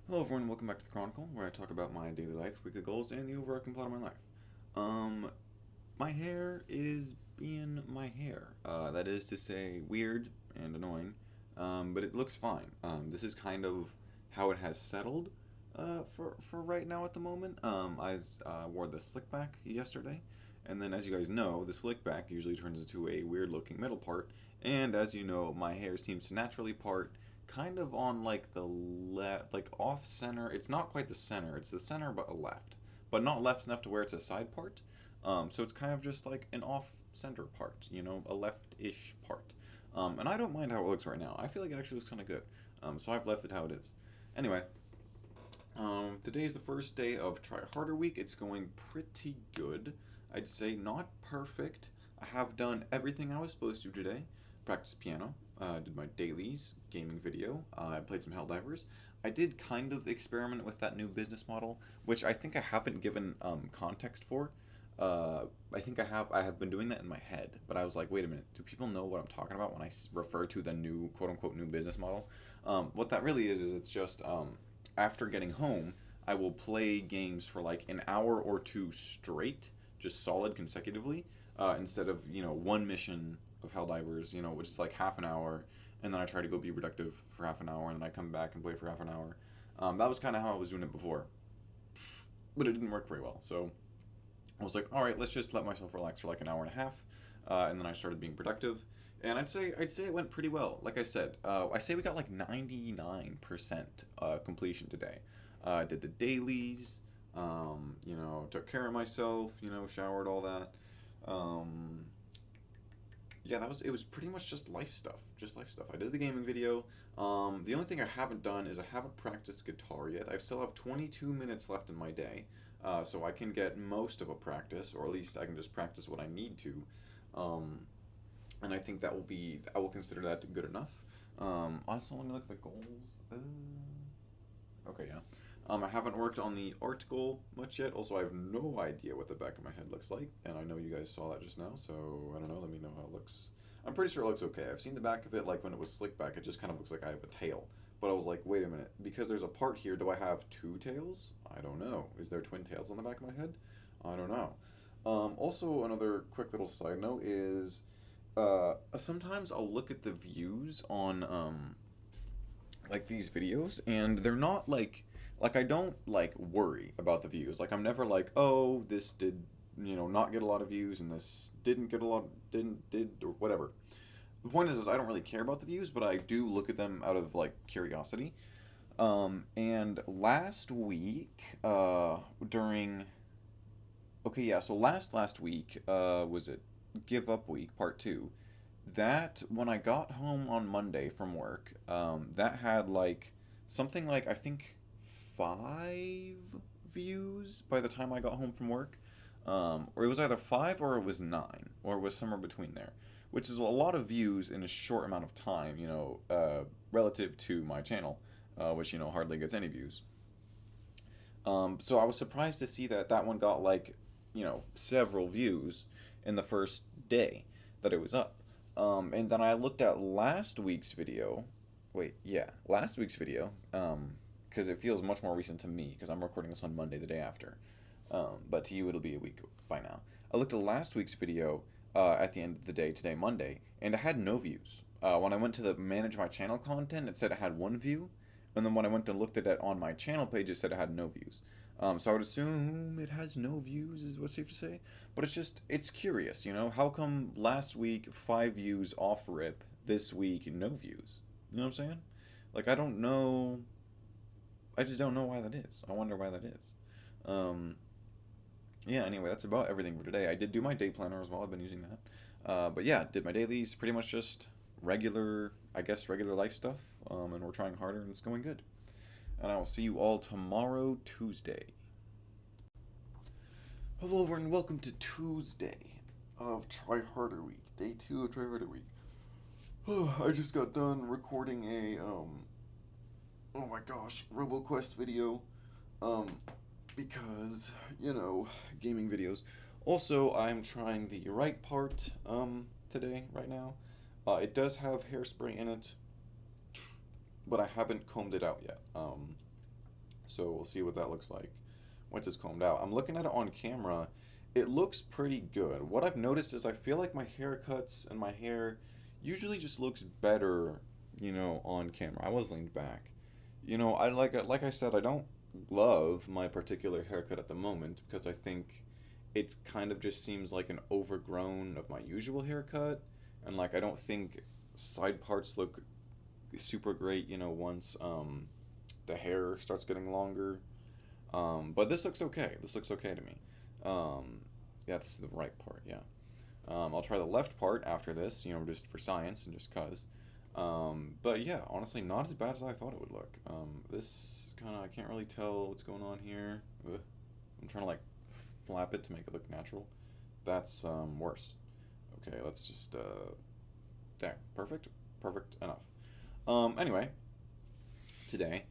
Hello everyone, welcome back to the Chronicle, where I talk about my daily life, weekly goals, and the overarching plot of my life. Um, my hair is being my hair. That is to say, weird and annoying, but it looks fine. This is kind of how it has settled, for right now at the moment. I wore the slick back yesterday, and then as you guys know, the slick back usually turns into a weird looking middle part, and as you know, my hair seems to naturally part kind of on like the left, like off center. It's not quite the center. It's the center but a left, but not left enough to where it's a side part. So it's kind of just like an off center part, a left-ish part. And I don't mind how it looks right now. I feel like it actually looks kind of good. So I've left it how it is. Anyway, today is the first day of Try Harder Week. It's going pretty good. I'd say not perfect. I have done everything I was supposed to today. Practiced piano, did my dailies, gaming video, I played some Helldivers. I did kind of experiment with that new business model, which I think I haven't given context for. I think I have been doing that in my head, but I was like, wait a minute, do people know what I'm talking about when I refer to the new quote unquote new business model? What that really is it's just after getting home, I will play games for like an hour or two straight, just solid consecutively, instead of one mission of Helldivers, which is like half an hour, and then I try to go be productive for half an hour, and then I come back and play for half an hour. That was kind of how I was doing it before, but it didn't work very well. So I was like, all right, let's just let myself relax for like an hour and a half, and then I started being productive, and I'd say it went pretty well. Like I said, I say we got like 99% completion today. Did the dailies, took care of myself, showered, all that. Um, yeah, it was pretty much just life stuff, I did the gaming video. The only thing I haven't done is I haven't practiced guitar yet. I still have 22 minutes left in my day, so I can get most of a practice, or at least I can just practice what I need to. Um, and I think I will consider that good enough. Also, let me look at the goals. Okay, yeah. I haven't worked on the art goal much yet. Also, I have no idea what the back of my head looks like, and I know you guys saw that just now, so I don't know. Let me know how it looks. I'm pretty sure it looks okay. I've seen the back of it, like when it was slick back, it just kind of looks like I have a tail. But I was like, wait a minute, because there's a part here, do I have two tails? I don't know. Is there twin tails on the back of my head? I don't know. Also, another quick little side note is sometimes I'll look at the views on like these videos, and they're not like I don't like worry about the views. Like I'm never like, oh, this did not get a lot of views, and this didn't get a lot did or whatever. The point is I don't really care about the views, but I do look at them out of like curiosity. And last week, during okay, yeah, so last week, was it Give Up Week Part 2? That when I got home on Monday from work, that had like something like I think 5 views by the time I got home from work. Or it was either 5 or it was 9, or it was somewhere between there, which is a lot of views in a short amount of time, relative to my channel, which hardly gets any views. So I was surprised to see that that one got like, several views in the first day that it was up. And then I looked at last week's video. Wait, yeah, last week's video. Because it feels much more recent to me because I'm recording this on Monday, the day after. But to you, it'll be a week by now. I looked at last week's video at the end of the day, today, Monday, and it had no views. When I went to the manage my channel content, it said it had one view, and then when I went and looked at it on my channel page, it said it had no views. So I would assume it has no views, is what's safe to say. But it's curious, How come last week 5 views off rip, this week no views? You know what I'm saying? Like I don't know. I just don't know why that is. I wonder why that is. Um, yeah. Anyway, that's about everything for today. I did do my day planner as well. I've been using that. But yeah, did my dailies. Pretty much just regular, I guess, regular life stuff. And we're trying harder, and it's going good. And I will see you all tomorrow, Tuesday. Hello, everyone, and welcome to Tuesday of Try Harder Week, day 2 of Try Harder Week. I just got done recording a oh my gosh, RoboQuest video, um, because gaming videos. Also, I'm trying the right part today, right now. It does have hairspray in it, but I haven't combed it out yet. So we'll see what that looks like once it's combed out. I'm looking at it on camera. It looks pretty good. What I've noticed is I feel like my haircuts and my hair usually just looks better, on camera. I was leaned back. Like I said, I don't love my particular haircut at the moment because I think it's kind of just seems like an overgrown of my usual haircut, and like I don't think side parts look super great, once the hair starts getting longer. But this looks okay. This looks okay to me. Yeah, this is the right part. Yeah. I'll try the left part after this, just for science and just cause. But yeah, honestly, not as bad as I thought it would look. This kind of, I can't really tell what's going on here. Ugh. I'm trying to like flap it to make it look natural. That's worse. Okay, let's just, there. Perfect. Perfect enough. Anyway, today.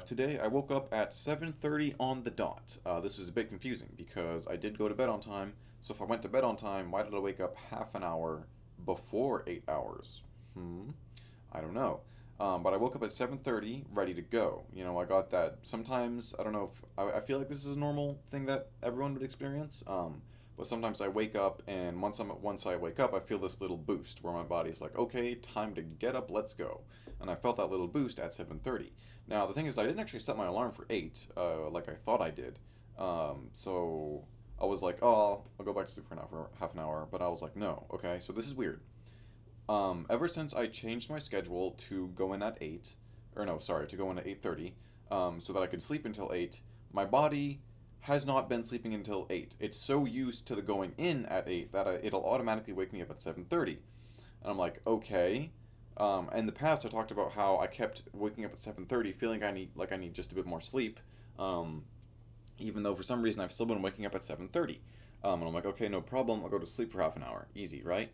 Today I woke up at 7:30 on the dot. This was a bit confusing because I did go to bed on time. So if I went to bed on time, why did I wake up half an hour before 8 hours? I don't know. But I woke up at 7:30, ready to go. I got that. Sometimes I don't know if I feel like this is a normal thing that everyone would experience. But sometimes I wake up, and once I wake up, I feel this little boost where my body's like, okay, time to get up, let's go. And I felt that little boost at 7:30. Now the thing is, I didn't actually set my alarm for 8, like I thought I did. So I was like, oh, I'll go back to sleep for half an hour. But I was like, no, okay. So this is weird. Ever since I changed my schedule to go in at 8, or no, sorry, to go in at 8:30, so that I could sleep until 8, my body has not been sleeping until 8. It's so used to the going in at 8 that it'll automatically wake me up at 7:30. And I'm like, okay. In the past, I talked about how I kept waking up at 7:30, feeling I need just a bit more sleep, um, even though for some reason I've still been waking up at 7:30. And I'm like, okay, no problem. I'll go to sleep for half an hour. Easy, right?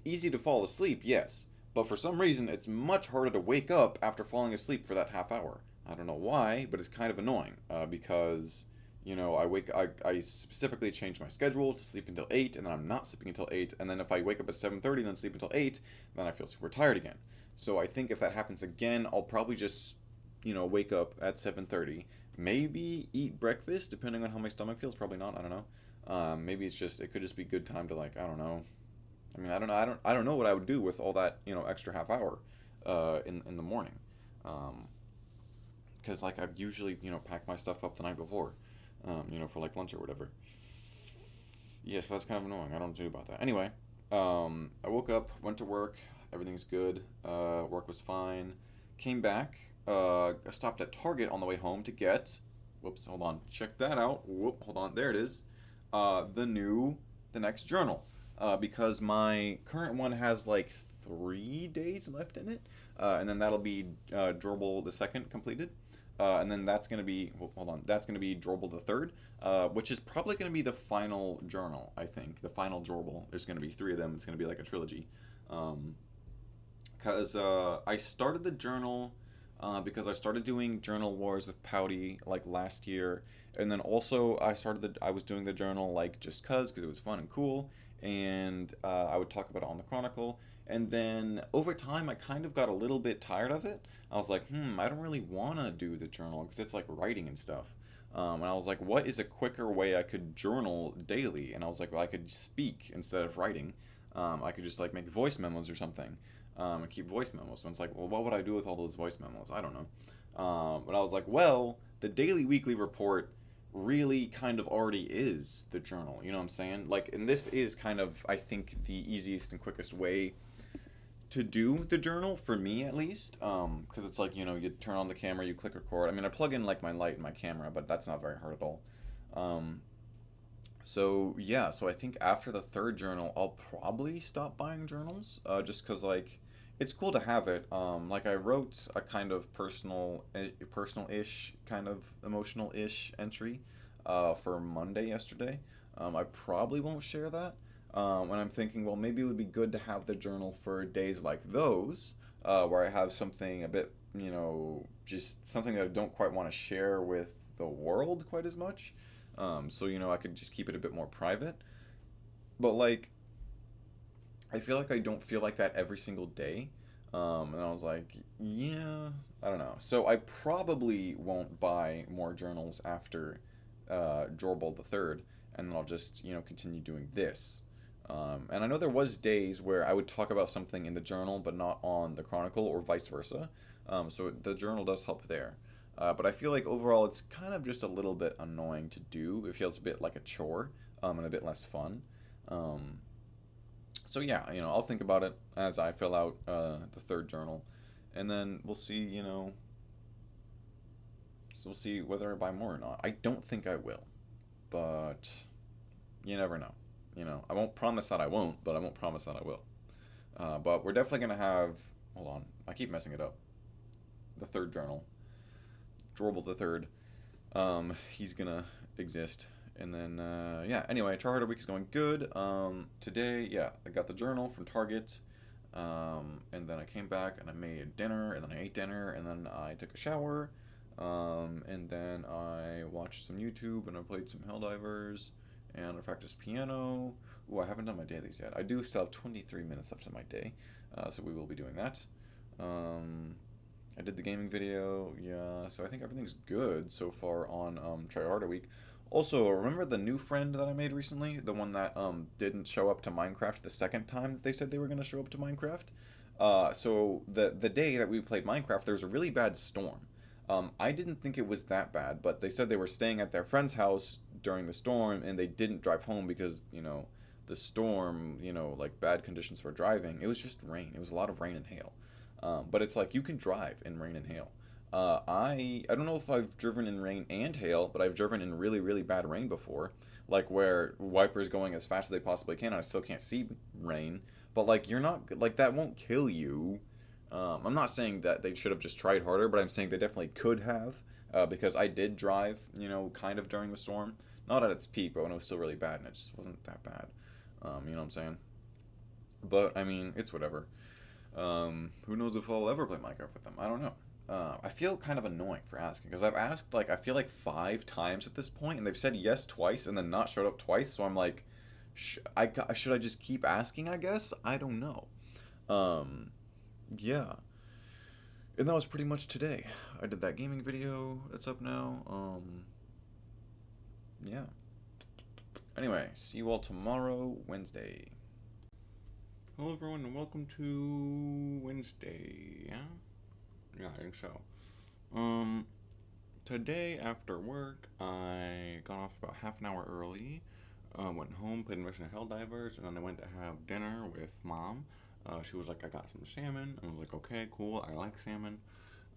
Easy to fall asleep, yes. But for some reason, it's much harder to wake up after falling asleep for that half hour. I don't know why, but it's kind of annoying because I specifically changed my schedule to sleep until 8, and then I'm not sleeping until 8, and then if I wake up at 7:30 and then sleep until 8, then I feel super tired again. So I think if that happens again, I'll probably just wake up at 7:30, maybe eat breakfast depending on how my stomach feels. Probably not. I don't know. Maybe it could just be good time to, like, I don't know. I mean, I don't know. I don't know what I would do with all that extra half hour in the morning. Because like I've usually packed my stuff up the night before, for like lunch or whatever. Yes, that's kind of annoying. I don't know about that. Anyway, I woke up, went to work. Everything's good. Work was fine. Came back. I stopped at Target on the way home to get. Whoops, hold on. Check that out. Whoop, hold on. There it is. The next journal. Because my current one has like 3 days left in it, and then that'll be Drawable the second completed. And then that's gonna be hold on, that's gonna be Drawable the third, which is probably gonna be the final journal. I think the final Drawable. There's gonna be three of them. It's gonna be like a trilogy. Because I started the journal because I started doing journal wars with Pouty like last year, and then also I was doing the journal like just because it was fun and cool, and I would talk about it on the Chronicle. And then over time, I kind of got a little bit tired of it. I was like, I don't really want to do the journal because it's like writing and stuff. And I was like, what is a quicker way I could journal daily? And I was like, well, I could speak instead of writing. I could just like make voice memos or something, and keep voice memos. So it's like, well, what would I do with all those voice memos? I don't know. But I was like, well, the daily weekly report really kind of already is the journal. You know what I'm saying? Like, and this is kind of, I think, the easiest and quickest way to do the journal for me at least, because it's like you turn on the camera, you click record. I mean, I plug in like my light and my camera, but that's not very hard at all. um, so yeah, so I think after the third journal I'll probably stop buying journals, just because like it's cool to have it. Like I wrote a kind of personal-ish, kind of emotional-ish entry for Monday yesterday. I probably won't share that. And I'm thinking, well, maybe it would be good to have the journal for days like those, where I have something a bit, just something that I don't quite want to share with the world quite as much. So, I could just keep it a bit more private. But, like, I feel like I don't feel like that every single day. And I was like, yeah, I don't know. So I probably won't buy more journals after Jorbal the Third, and then I'll just continue doing this. And I know there was days where I would talk about something in the journal, but not on the Chronicle, or vice versa. So the journal does help there. But I feel like overall it's kind of just a little bit annoying to do. It feels a bit like a chore, and a bit less fun. Um, so yeah, I'll think about it as I fill out the third journal, and then we'll see. So we'll see whether I buy more or not. I don't think I will, but you never know. I won't promise that I won't, but I won't promise that I will. But we're definitely gonna have. Hold on, I keep messing it up. The third journal, Dribble the third. He's gonna exist, and then yeah. Anyway, Try Harder Week is going good. Today, yeah, I got the journal from Target. And then I came back and I made dinner, and then I ate dinner, and then I took a shower, and then I watched some YouTube, and I played some Helldivers, and I practiced piano. Ooh, I haven't done my dailies yet. I do still have 23 minutes left in my day, so we will be doing that. Um, I did the gaming video, yeah, so I think everything's good so far on Try Harder Week. Also, remember the new friend that I made recently? The one that didn't show up to Minecraft the second time that they said they were going to show up to Minecraft? So the day that we played Minecraft, there was a really bad storm. I didn't think it was that bad, but they said they were staying at their friend's house during the storm, and they didn't drive home because, the storm, like bad conditions for driving. It was just rain. It was a lot of rain and hail. But it's like you can drive in rain and hail. I don't know if I've driven in rain and hail, but I've driven in really really bad rain before, like where wipers going as fast as they possibly can, and I still can't see rain. But like you're not like that won't kill you. I'm not saying that they should have just tried harder, but I'm saying they definitely could have, because I did drive, kind of during the storm, not at its peak, but when it was still really bad, and it just wasn't that bad. You know what I'm saying? But I mean, it's whatever. Who knows if I'll ever play Minecraft with them? I don't know. I feel kind of annoying for asking because I've asked like I feel like 5 times at this point, and they've said yes twice and then not showed up twice. So I'm like, should I just keep asking? I guess I don't know. Um, yeah, and that was pretty much today. I did that gaming video that's up now. Yeah. Anyway, see you all tomorrow, Wednesday. Hello everyone, and welcome to Wednesday. Yeah. Yeah, I think so. Um, Today after work, I got off about half an hour early. Went home, played Mission of Helldivers, and then I went to have dinner with mom. She was like, "I got some salmon." I was like, "Okay, cool. I like salmon."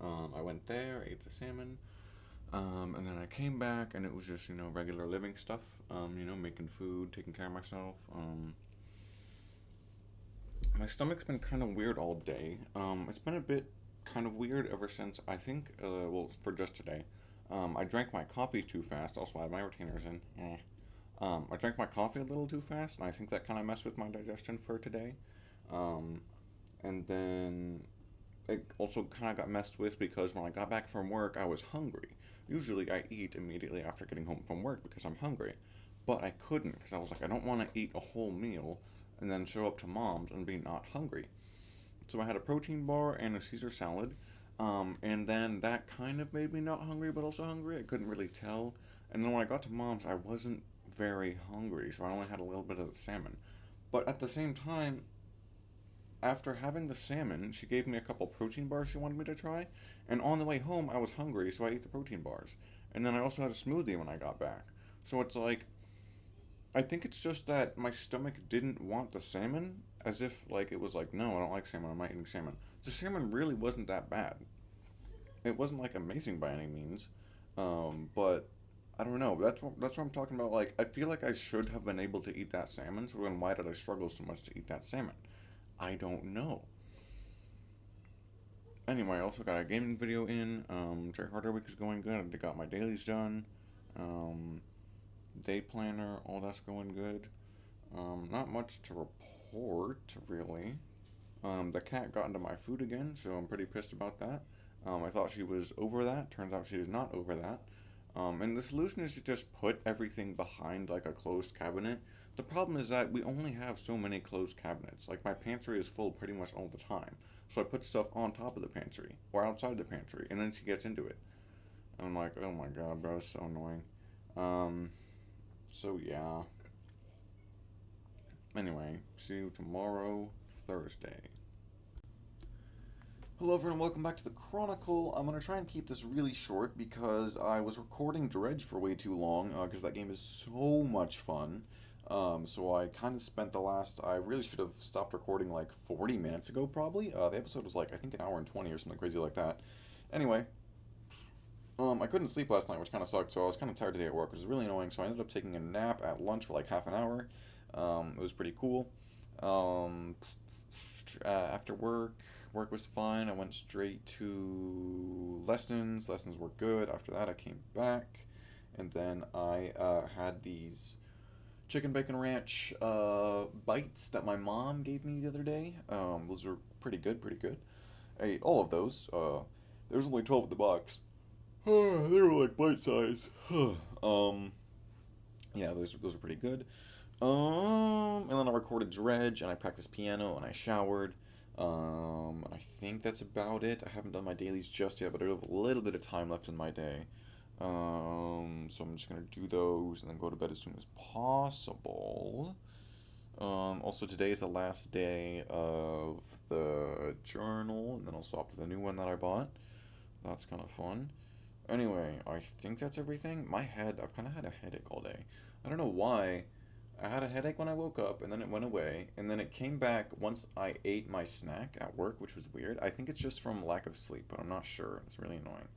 I went there, ate the salmon, and then I came back, and it was just regular living stuff. Making food, taking care of myself. My stomach's been kind of weird all day. It's been a bit kind of weird ever since I think, well, for just today. I drank my coffee too fast. Also, I had my retainers in. I drank my coffee a little too fast, and I think that kind of messed with my digestion for today. Um, and then it also kind of got messed with because when I got back from work, I was hungry. Usually, I eat immediately after getting home from work because I'm hungry. But I couldn't because I was like, I don't want to eat a whole meal and then show up to mom's and be not hungry. So I had a protein bar and a Caesar salad. And then that kind of made me not hungry, but also hungry. I couldn't really tell. And then when I got to mom's, I wasn't very hungry, so I only had a little bit of the salmon. But at the same time, after having the salmon, she gave me a couple protein bars she wanted me to try. And on the way home, I was hungry, so I ate the protein bars. And then I also had a smoothie when I got back. So it's like, I think it's just that my stomach didn't want the salmon, as if like it was like, no, I don't like salmon. I'm not eating salmon. The salmon really wasn't that bad. It wasn't like amazing by any means, but I don't know. That's what I'm talking about. Like I feel like I should have been able to eat that salmon. So then why did I struggle so much to eat that salmon? I don't know. Anyway, I also got a gaming video in. Try Harder Week is going good. I got my dailies done. Um, Day planner, all that's going good. Not much to report, really. The cat got into my food again, so I'm pretty pissed about that. I thought she was over that. Turns out she is not over that. And the solution is to just put everything behind like a closed cabinet. The problem is that we only have so many closed cabinets. Like my pantry is full pretty much all the time. So I put stuff on top of the pantry or outside the pantry, and then she gets into it. And I'm like, oh my god, bro, it's so annoying. Um, so yeah. Anyway, see you tomorrow, Thursday. Hello everyone, welcome back to the Chronicle. I'm going to try and keep this really short because I was recording Dredge for way too long because that game is so much fun. So I kind of spent I really should have stopped recording like 40 minutes ago probably. The episode was like, I think an hour and 20 or something crazy like that. Anyway, I couldn't sleep last night, which kind of sucked, so I was kind of tired today at work, which was really annoying, so I ended up taking a nap at lunch for like half an hour. It was pretty cool. Um, After work was fine. I went straight to lessons. Lessons were good. After that, I came back, and then I had these chicken bacon ranch bites that my mom gave me the other day. Those are pretty good, pretty good. I ate all of those. There's only 12 in the box. They were like bite size. um, yeah, those are pretty good. And then I recorded Dredge, and I practiced piano, and I showered. And I think that's about it. I haven't done my dailies just yet, but I have a little bit of time left in my day. So I'm just gonna do those and then go to bed as soon as possible. Also, today is the last day of the journal, and then I'll swap to the new one that I bought. That's kind of fun. Anyway, I think that's everything. I've kind of had a headache all day. I don't know why. I had a headache when I woke up, and then it went away, and then it came back once I ate my snack at work, which was weird. I think it's just from lack of sleep, but I'm not sure. It's really annoying.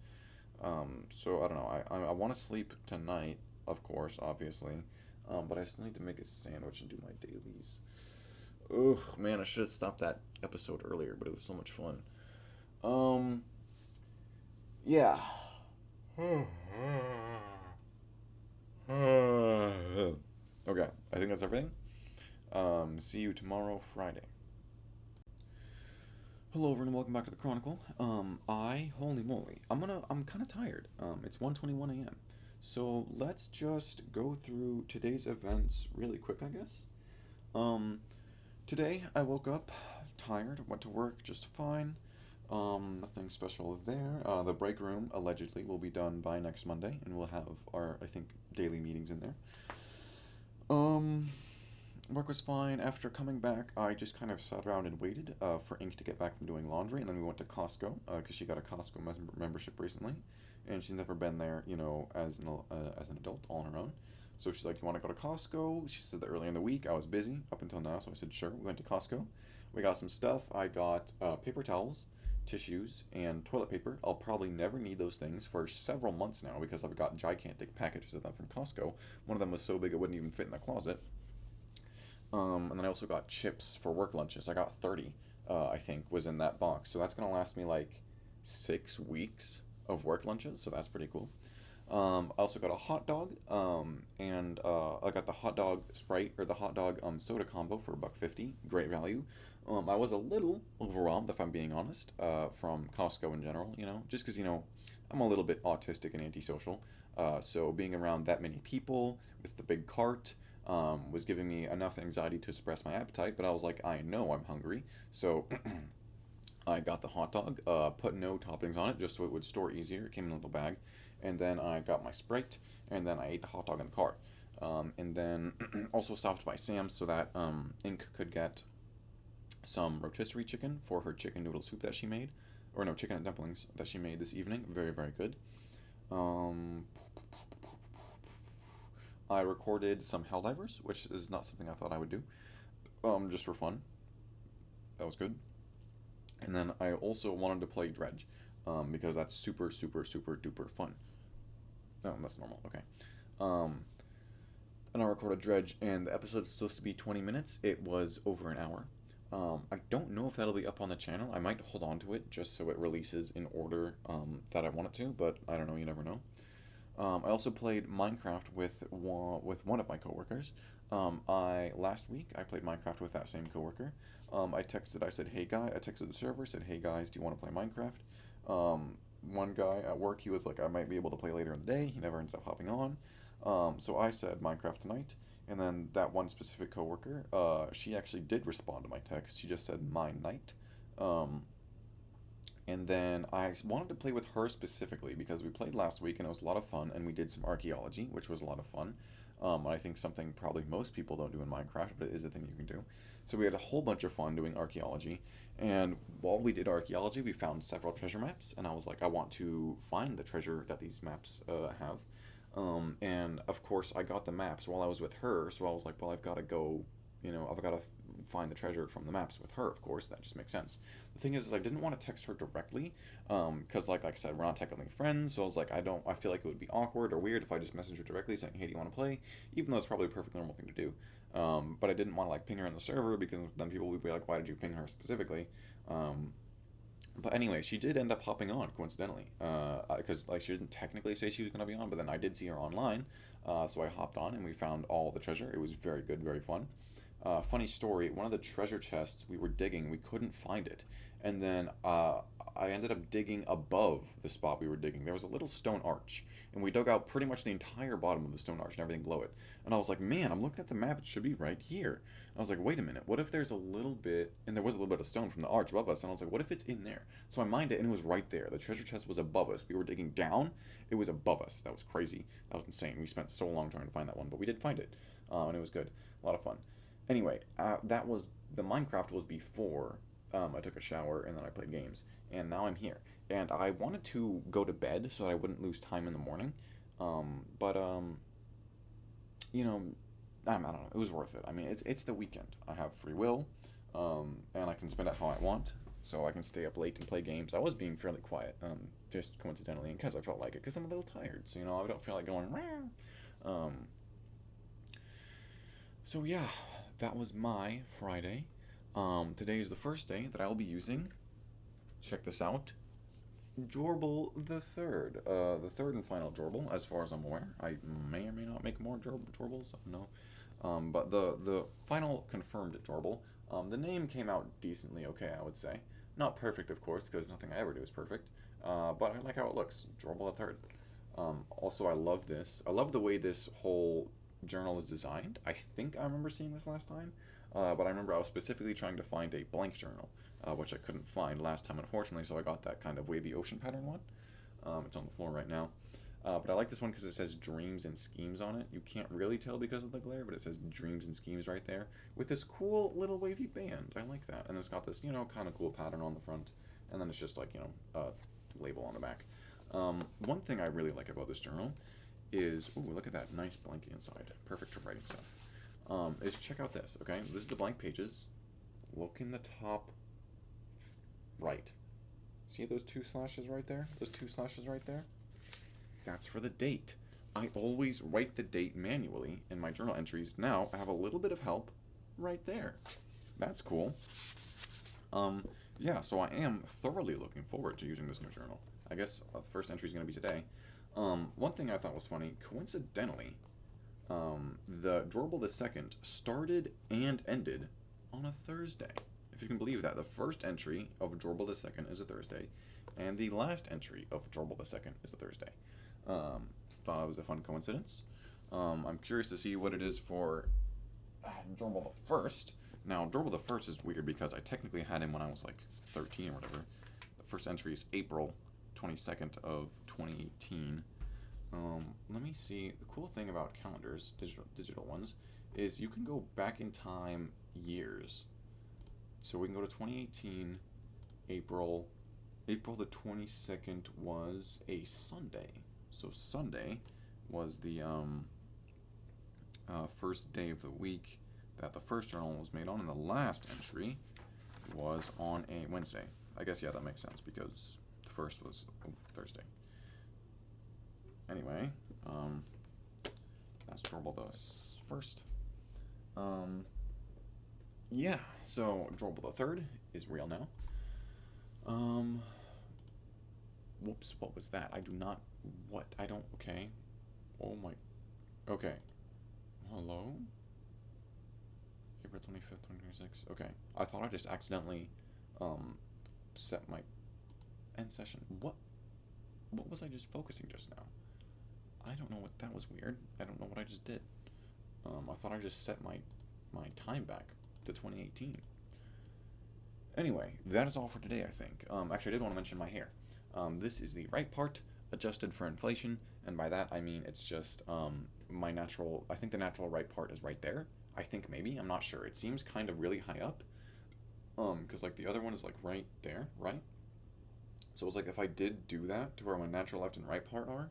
So I don't know. I want to sleep tonight, of course, obviously, but I still need to make a sandwich and do my dailies. Ugh, man, I should have stopped that episode earlier, but it was so much fun. Um, yeah. Okay, I think that's everything. See you tomorrow, Friday. Hello everyone, welcome back to the Chronicle. Holy moly, I'm kind of tired. It's 1:21 a.m. So let's just go through today's events really quick, I guess. Um, Today I woke up tired, went to work just fine. Nothing special there. The break room allegedly will be done by next Monday, and we'll have our, I think, daily meetings in there. Um, Work was fine. After coming back, I just kind of sat around and waited for Ink to get back from doing laundry, and then we went to Costco because she got a Costco membership recently, and she's never been there, as an adult all on her own. So she's like, "You want to go to Costco?" She said that earlier in the week. I was busy up until now, so I said, "Sure." We went to Costco. We got some stuff. I got paper towels, tissues, and toilet paper. I'll probably never need those things for several months now because I've got gigantic packages of them from Costco. One of them was so big it wouldn't even fit in the closet. And then I also got chips for work lunches. I got 30, I think, was in that box. So that's going to last me like 6 weeks of work lunches. So that's pretty cool. I also got a hot dog, and I got the hot dog Sprite or the hot dog soda combo for $1.50. Great value. I was a little overwhelmed, if I'm being honest, from Costco in general, just because, I'm a little bit autistic and antisocial. So being around that many people with the big cart was giving me enough anxiety to suppress my appetite, but I was like, I know I'm hungry. So I got the hot dog, put no toppings on it, just so it would store easier. It came in a little bag. And then I got my Sprite, and then I ate the hot dog in the car. And then also stopped by Sam's so that Ink could get some rotisserie chicken for her chicken noodle soup that she made. Or no, chicken and dumplings that she made this evening. Very, very good. Um, I recorded some Helldivers, which is not something I thought I would do, just for fun. That was good. And then I also wanted to play Dredge, because that's super, super, super duper fun. Oh, that's normal. Okay. Um, and I recorded Dredge, and the episode's supposed to be 20 minutes. It was over an hour. I don't know if that'll be up on the channel. I might hold on to it just so it releases in order that I want it to, but I don't know. You never know. I also played Minecraft with one of my coworkers. Last week I played Minecraft with that same coworker. I said, "Hey guy," I texted the server, said, "Hey guys, do you want to play Minecraft?" One guy at work, he was like, "I might be able to play later in the day." He never ended up hopping on. So I said Minecraft tonight, and then that one specific coworker, she actually did respond to my text. She just said "my night." And then I wanted to play with her specifically because we played last week and it was a lot of fun, and we did some archaeology, which was a lot of fun. I think something probably most people don't do in Minecraft, but it is a thing you can do. So we had a whole bunch of fun doing archaeology, and while we did archaeology, we found several treasure maps, and I was like, I want to find the treasure that these maps have. And of course, I got the maps while I was with her, so I was like, well, I've got to go, I've got to find the treasure from the maps with her, of course, that just makes sense. The thing is I didn't want to text her directly, because like I said, we're not technically friends, so I was like, I feel like it would be awkward or weird if I just messaged her directly saying, hey, do you want to play? Even though it's probably a perfect normal thing to do. But I didn't want to like ping her in the server because then people would be like, why did you ping her specifically? But anyway, she did end up hopping on coincidentally, because like she didn't technically say she was gonna be on, but then I did see her online, so I hopped on and we found all the treasure. It was very good, very fun. Funny story: one of the treasure chests we were digging, we couldn't find it, and then I ended up digging above the spot we were digging. There was a little stone arch, and we dug out pretty much the entire bottom of the stone arch and everything below it. And I was like, man, I'm looking at the map; it should be right here. I was like, wait a minute, what if there's a little bit, and there was a little bit of stone from the arch above us, and I was like, what if it's in there? So I mined it, and it was right there. The treasure chest was above us. We were digging down, it was above us. That was crazy. That was insane. We spent so long trying to find that one, but we did find it, and it was good. A lot of fun. Anyway, that was, the Minecraft was before I took a shower, and then I played games, and now I'm here. And I wanted to go to bed so that I wouldn't lose time in the morning, but you know, I don't know. It was worth it. I mean, it's the weekend. I have free will, and I can spend it how I want. So I can stay up late and play games. I was being fairly quiet, just coincidentally, and because I felt like it, because I'm a little tired. So I don't feel like going. Rah. So yeah, that was my Friday. Today is the first day that I will be using. Check this out. Jorbil the third, the third and final Jorbil, as far as I'm aware. I may or may not make more Jorbils. No. But the final confirmed Jorbil, the name came out decently okay, I would say. Not perfect, of course, because nothing I ever do is perfect. But I like how it looks. Jorbil the third. Also, I love this. I love the way this whole journal is designed. I think I remember seeing this last time, but I remember I was specifically trying to find a blank journal, which I couldn't find last time, unfortunately. So I got that kind of wavy ocean pattern one. It's on the floor right now. But I like this one because it says dreams and schemes on it. You can't really tell because of the glare, but it says dreams and schemes right there with this cool little wavy band. I like that. And it's got this, kind of cool pattern on the front. And then it's just like, a label on the back. One thing I really like about this journal is, ooh, look at that nice blanket inside. Perfect for writing stuff. Is check out this, okay? This is the blank pages. Look in the top right. See those two slashes right there? Those two slashes right there? That's for the date. I always write the date manually in my journal entries. Now I have a little bit of help right there. That's cool. Yeah, so I am thoroughly looking forward to using this new journal. I guess the first entry is going to be today. One thing I thought was funny, coincidentally, the Jorbil II started and ended on a Thursday. If you can believe that. The first entry of Jorbil II is a Thursday, and the last entry of Jorbil II is a Thursday. Thought it was a fun coincidence. I'm curious to see what it is for Jorbil the First. Now, Jorbil the First is weird because I technically had him when I was like 13 or whatever. The first entry is April 22nd of 2018. Let me see. The cool thing about calendars, digital ones, is you can go back in time years. So we can go to 2018, April the 22nd was a Sunday. So Sunday was the first day of the week that the first journal was made on, and the last entry was on a Wednesday. I guess, yeah, that makes sense because the first was Thursday. Anyway, that's Jorbil the First. Yeah, so Jorbil the Third is real now. Whoops, what was that? I do not, what? I don't, okay. Oh my, okay. Hello? April 25th, 2026. Okay. I thought I just accidentally, set my end session. What was I just focusing just now? I don't know what, that was weird. I don't know what I just did. I thought I just set my time back to 2018. Anyway, that is all for today, I think. Actually, I did want to mention my hair. This is the right part adjusted for inflation, and by that I mean it's just my natural. I think the natural right part is right there. I think maybe I'm not sure. It seems kind of really high up. Because like the other one is like right there, right? So it's like if I did do that to where my natural left and right part are,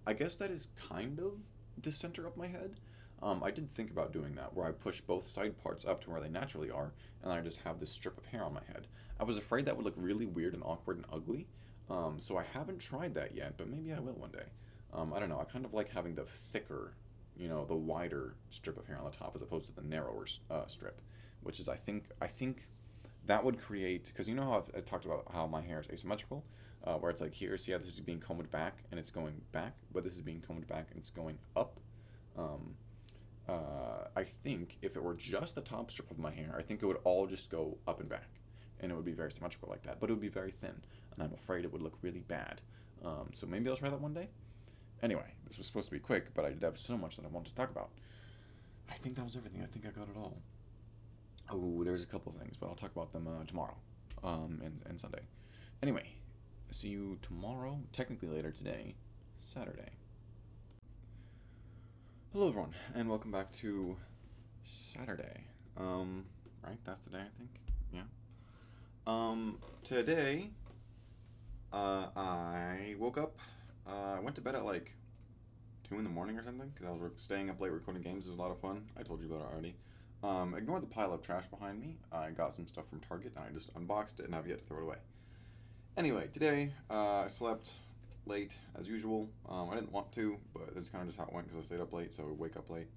I guess that is kind of the center of my head. I did think about doing that, where I push both side parts up to where they naturally are, and then I just have this strip of hair on my head. I was afraid that would look really weird and awkward and ugly, so I haven't tried that yet, but maybe I will one day. I don't know. I kind of like having the thicker, the wider strip of hair on the top as opposed to the narrower strip, which is I think that would create because you know how I talked about how my hair is asymmetrical, where it's like here, see how this is being combed back and it's going back, but this is being combed back and it's going up. Um, I think if it were just the top strip of my hair, I think it would all just go up and back, and it would be very symmetrical like that. But it would be very thin, and I'm afraid it would look really bad. So maybe I'll try that one day. Anyway, this was supposed to be quick, but I did have so much that I wanted to talk about. I think that was everything. I think I got it all. Oh, there's a couple things, but I'll talk about them tomorrow, and Sunday. Anyway, see you tomorrow. Technically later today, Saturday. Hello, everyone, and welcome back to Saturday. Right? That's today, I think. Yeah. Today, I woke up. I went to bed at like 2 in the morning or something because I was staying up late recording games. It was a lot of fun. I told you about it already. Ignore the pile of trash behind me. I got some stuff from Target and I just unboxed it and have yet to throw it away. Anyway, today I slept late as usual. I didn't want to, but it's kind of just how it went because I stayed up late, so I would wake up late.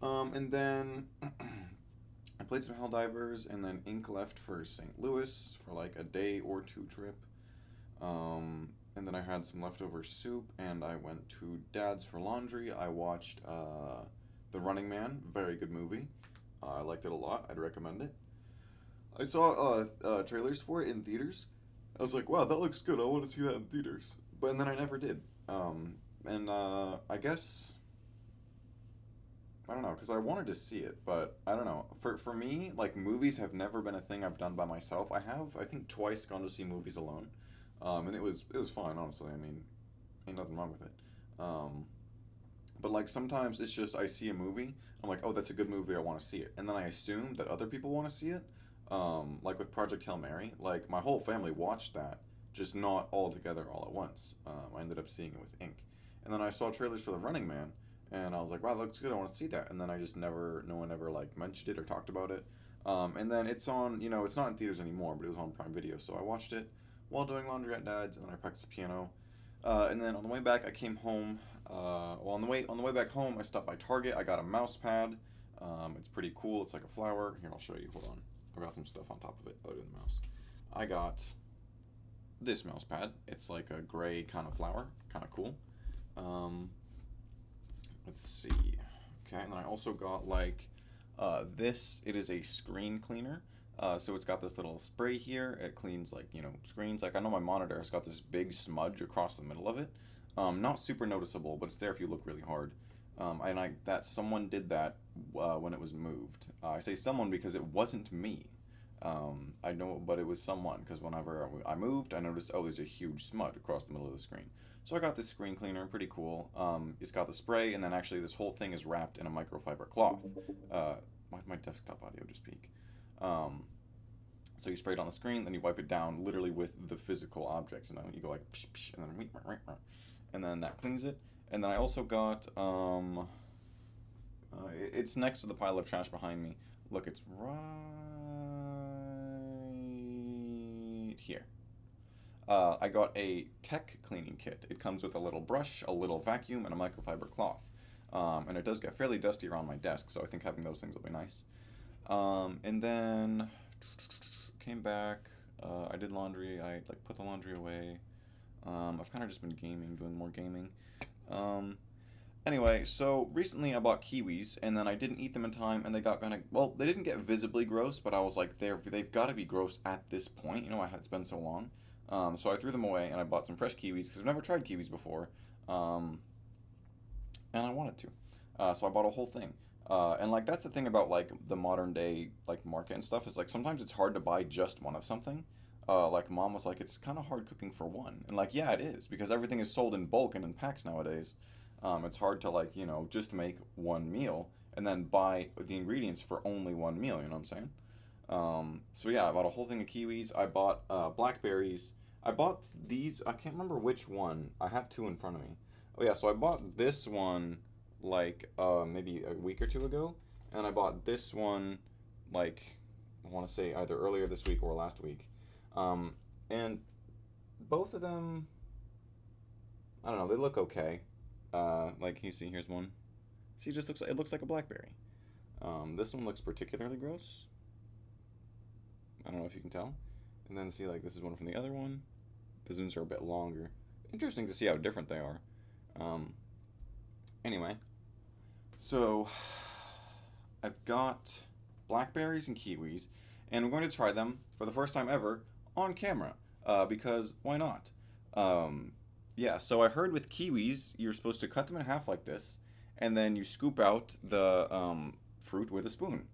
And then I played some Helldivers, and then Ink left for St. Louis for like a day or two trip. And then I had some leftover soup, and I went to Dad's for laundry. I watched The Running Man, very good movie. I liked it a lot. I'd recommend it. I saw trailers for it in theaters. I was like, wow, that looks good. I want to see that in theaters. But and then I never did. And I guess I don't know because I wanted to see it, but I don't know. For me, like movies have never been a thing I've done by myself. I have I think twice gone to see movies alone, and it was fine honestly. I mean, ain't nothing wrong with it. Um, but like sometimes it's just I see a movie, I'm like, oh, that's a good movie. I want to see it, and then I assume that other people want to see it. Like with Project Hail Mary, like my whole family watched that, just not all together all at once. I ended up seeing it with Ink, and then I saw trailers for The Running Man, and I was like, wow, that looks good. I want to see that. And then I just never, no one ever like mentioned it or talked about it. And then it's on, it's not in theaters anymore, but it was on Prime Video, so I watched it while doing laundry at Dad's, and then I practiced piano. And then on the way back, I came home. Well, on the way back home, I stopped by Target. I got a mouse pad. It's pretty cool. It's like a flower. Here, I'll show you. Hold on. I got some stuff on top of it other than the mouse. I got this mouse pad. It's like a gray kind of flower. Kind of cool. Um, let's see. Okay, and then I also got like this. It is a screen cleaner. So it's got this little spray here. It cleans like screens. Like I know my monitor has got this big smudge across the middle of it. Not super noticeable, but it's there if you look really hard. And I that someone did that when it was moved. I say someone because it wasn't me. I know, but it was someone because whenever I moved, I noticed there's a huge smudge across the middle of the screen. So I got this screen cleaner, pretty cool. It's got the spray, and then actually this whole thing is wrapped in a microfiber cloth. My desktop audio just peak. So you spray it on the screen, then you wipe it down literally with the physical object. You go like psh, psh, and then that cleans it. And then I also got it's next to the pile of trash behind me. Look, it's right here. I got a tech cleaning kit. It comes with a little brush, a little vacuum, and a microfiber cloth. And it does get fairly dusty around my desk, so I think having those things will be nice. And then came back. I did laundry. I like put the laundry away. I've kind of just been gaming, doing more gaming. Anyway, so recently I bought kiwis, and then I didn't eat them in time, and they got kind of well. They didn't get visibly gross, but I was like, they've got to be gross at this point. It's been so long. So I threw them away, and I bought some fresh kiwis because I've never tried kiwis before, and I wanted to. So I bought a whole thing. And like that's the thing about like the modern day like market and stuff is like sometimes it's hard to buy just one of something. Like mom was like, it's kind of hard cooking for one, and like yeah, it is because everything is sold in bulk and in packs nowadays. It's hard to like just make one meal and then buy the ingredients for only one meal. You know what I'm saying? So yeah, I bought a whole thing of kiwis. I bought blackberries. I bought these. I can't remember which one. I have two in front of me. Oh yeah, so I bought this one like maybe a week or two ago, and I bought this one like I want to say either earlier this week or last week. Um, and both of them, I don't know, they look okay. Like you see, here's one. See, it looks like a blackberry. This one looks particularly gross. I don't know if you can tell. And then see, like this is one from the other one. The zooms are a bit longer. Interesting to see how different they are. Um, anyway, so I've got blackberries and kiwis, and I'm going to try them for the first time ever on camera. Because why not? Um, yeah, so I heard with kiwis, you're supposed to cut them in half like this, and then you scoop out the fruit with a spoon.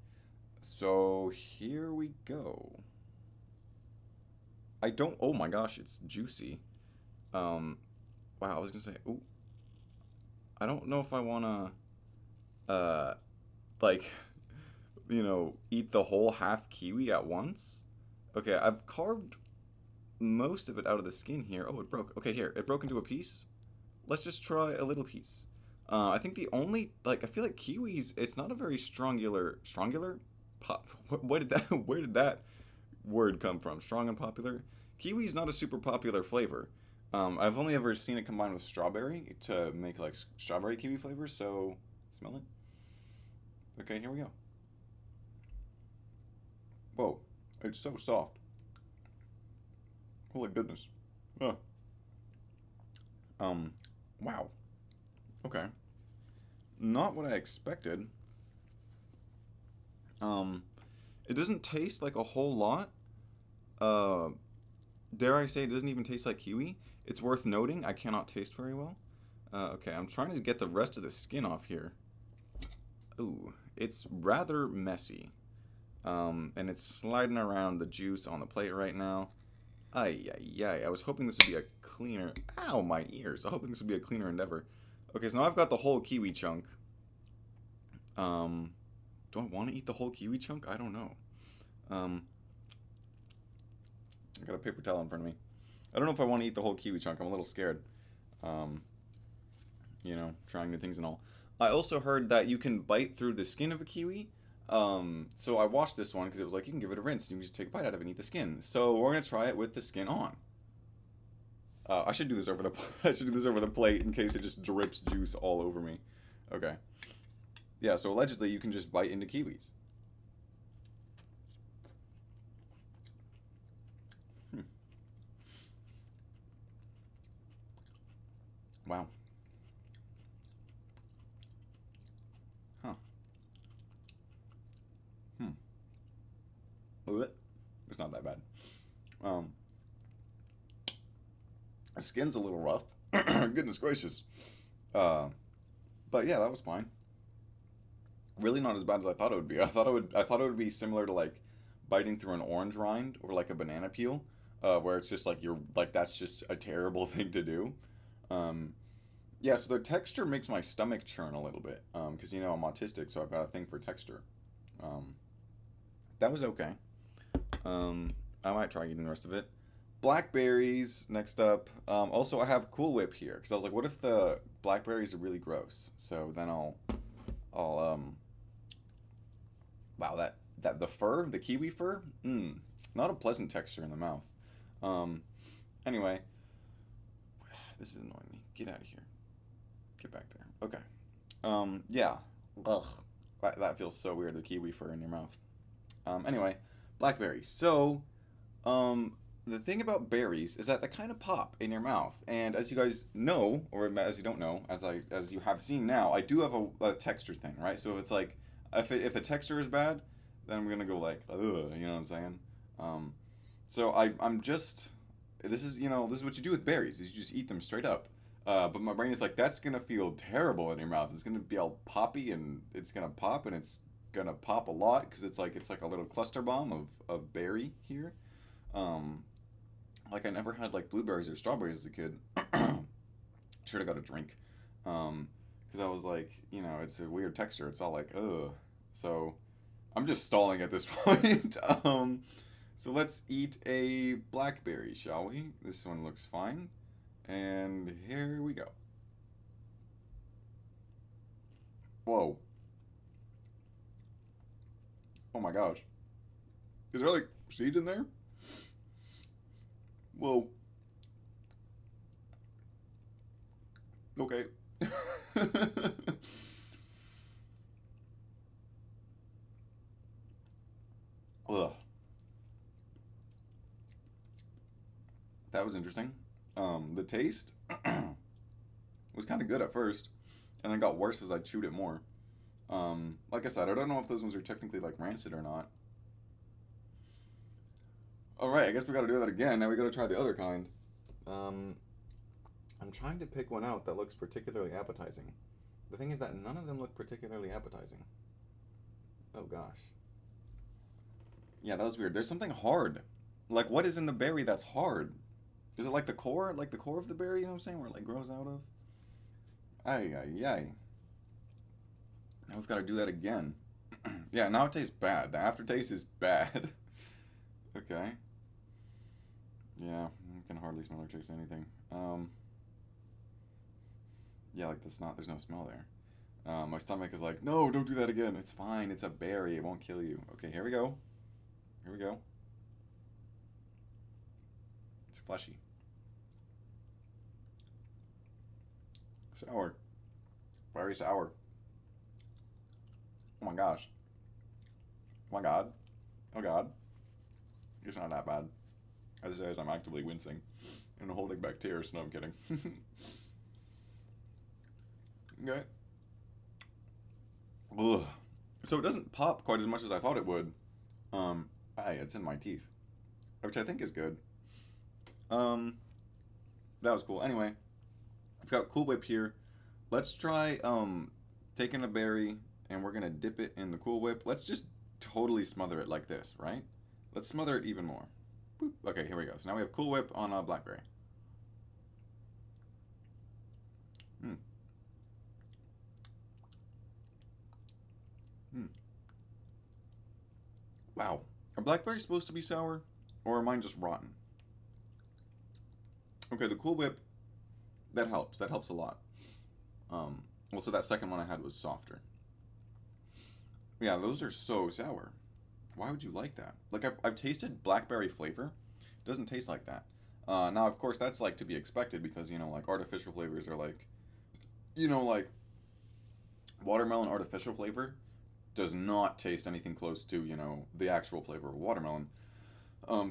So here we go. I don't. Oh my gosh, it's juicy. Um, wow, I was gonna say. Ooh, I don't know if I wanna, uh, like, eat the whole half kiwi at once. Okay, I've carved most of it out of the skin here. Oh, it broke. Okay, here, it broke into a piece. Let's just try a little piece. I think the only like I feel like kiwis. It's not a very strongular pop. What did that? Where did that word come from? Strong and popular. Kiwi's not a super popular flavor. I've only ever seen it combined with strawberry to make like strawberry kiwi flavors. So smell it. Okay, here we go. Whoa, it's so soft. Holy goodness. Oh. Um, wow. Okay. Not what I expected. Um, it doesn't taste like a whole lot. Uh, dare I say it doesn't even taste like kiwi. It's worth noting I cannot taste very well. Okay, I'm trying to get the rest of the skin off here. Ooh, it's rather messy. And it's sliding around the juice on the plate right now. Ay, ay, ay. I was hoping this would be a cleaner. Ow, my ears. I hoping this would be a cleaner endeavor. Okay, so now I've got the whole kiwi chunk. Um, do I want to eat the whole kiwi chunk? I don't know. Um, I got a paper towel in front of me. I don't know if I want to eat the whole kiwi chunk. I'm a little scared. Um, trying new things and all. I also heard that you can bite through the skin of a kiwi. So I watched this one because it was like you can give it a rinse. You can just take a bite out of it and eat the skin. So we're gonna try it with the skin on. I should do this over the I should do this over the plate in case it just drips juice all over me. Okay. Yeah. So allegedly you can just bite into kiwis. Hmm. Wow. Huh. Hmm. Blech. It's not that bad. Um, the skin's a little rough. Goodness gracious. Uh, but yeah, that was fine. Really not as bad as I thought it would be. I thought it would be similar to like biting through an orange rind or like a banana peel, where it's just like you're like that's just a terrible thing to do. Um, yeah, so the texture makes my stomach churn a little bit, because I'm autistic, so I've got a thing for texture. Um, that was okay. Um, I might try eating the rest of it. Blackberries next up. Also, I have Cool Whip here because I was like, what if the blackberries are really gross? So then I'll wow, that the fur, the kiwi fur, not a pleasant texture in the mouth. Um, anyway, this is annoying me. Get out of here. Get back there. Okay. Yeah. Ugh. That feels so weird. The kiwi fur in your mouth. Anyway, blackberries. So, the thing about berries is that they kind of pop in your mouth, and as you guys know, or as you don't know, as you have seen now, I do have a texture thing, right? So if it's like, if the texture is bad, then I'm gonna go like, ugh, you know what I'm saying? Um, so I'm just, this is what you do with berries is you just eat them straight up. But my brain is like, that's gonna feel terrible in your mouth. It's gonna be all poppy, and it's gonna pop, and it's gonna pop a lot because it's like a little cluster bomb of berry here. Um, like I never had like blueberries or strawberries as a kid. Should have got a drink. Because I was like, it's a weird texture. It's all like, ugh. So I'm just stalling at this point. So let's eat a blackberry, shall we? This one looks fine. And here we go. Whoa. Oh my gosh. Is there like seeds in there? Whoa. Okay. Ugh. That was interesting. The taste was kind of good at first, and then got worse as I chewed it more. Like I said, I don't know if those ones are technically like rancid or not. All right, I guess we got to do that again. Now we got to try the other kind. Um, I'm trying to pick one out that looks particularly appetizing. The thing is that none of them look particularly appetizing. Oh gosh. Yeah, that was weird. There's something hard. Like, what is in the berry that's hard? Is it like the core? Like the core of the berry, you know what I'm saying? Where it like grows out of? Ay, ay, ay. Now we've got to do that again. Yeah, now it tastes bad. The aftertaste is bad. Okay. Yeah, I can hardly smell or taste anything. Yeah, like the snot, there's no smell there. My stomach is like, no, don't do that again. It's fine. It's a berry. It won't kill you. Okay, here we go. Here we go. It's fleshy. Sour. Very sour. Oh my gosh. Oh my god. Oh god. It's not that bad. As I'm actively wincing and holding back tears. No, I'm kidding. Okay. Ugh. So it doesn't pop quite as much as I thought it would. It's in my teeth, which I think is good. Um, that was cool. Anyway, I've got Cool Whip here. Let's try taking a berry and we're gonna dip it in the Cool Whip. Let's just totally smother it like this, right? Let's smother it even more. Boop. Okay, here we go. So now we have Cool Whip on a blackberry. Hmm. Hmm. Wow. Are blackberries supposed to be sour, or are mine just rotten? Okay, the Cool Whip, that helps. That helps a lot. Also, that second one I had was softer. Yeah, those are so sour. Why would you like that? Like, I've tasted blackberry flavor. It doesn't taste like that. Now, of course, that's like to be expected because, like artificial flavors are like, like watermelon artificial flavor does not taste anything close to, the actual flavor of watermelon.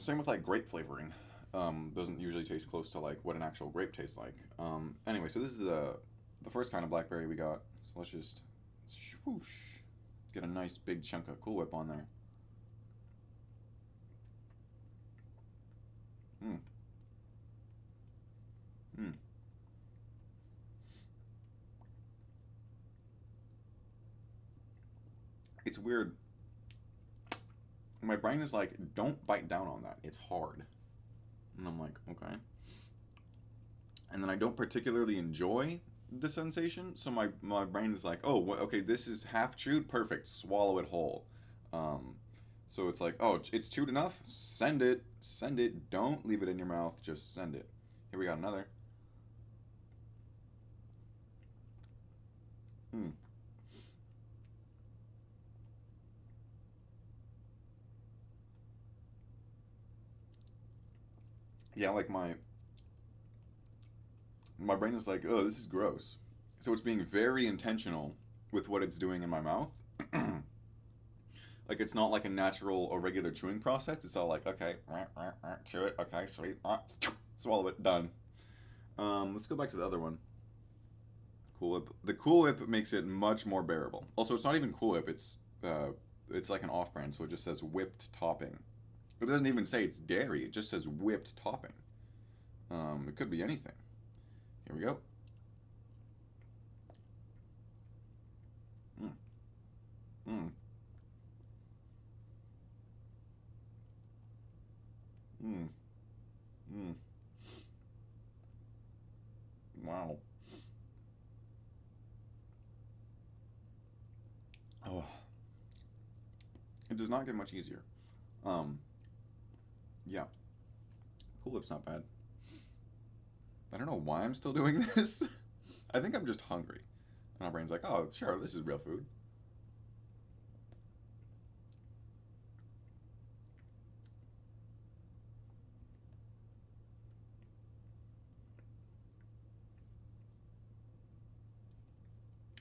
Same with like grape flavoring. Doesn't usually taste close to like what an actual grape tastes like. Anyway, so this is the first kind of blackberry we got. So let's just swoosh, get a nice big chunk of Cool Whip on there. Mm. Mm. It's weird. My brain is like, don't bite down on that. It's hard. And I'm like, okay. And then I don't particularly enjoy the sensation, so my brain is like, oh, okay, this is half chewed, perfect, swallow it whole. Um, so it's like, oh, it's chewed enough, send it, don't leave it in your mouth, just send it. Here we got another. Hmm. Yeah, like my brain is like, oh, this is gross. So it's being very intentional with what it's doing in my mouth. Like it's not like a natural or regular chewing process. It's all like, okay, chew it, okay, sweet, swallow it, done. Let's go back to the other one. Cool Whip. The Cool Whip makes it much more bearable. Also, it's not even Cool Whip. It's like an off-brand, so it just says whipped topping. It doesn't even say it's dairy. It just says whipped topping. It could be anything. Here we go. It does not get much easier. Um, yeah, Cool Whip's not bad. I don't know why I'm still doing this. I think I'm just hungry. And my brain's like, oh, sure, this is real food.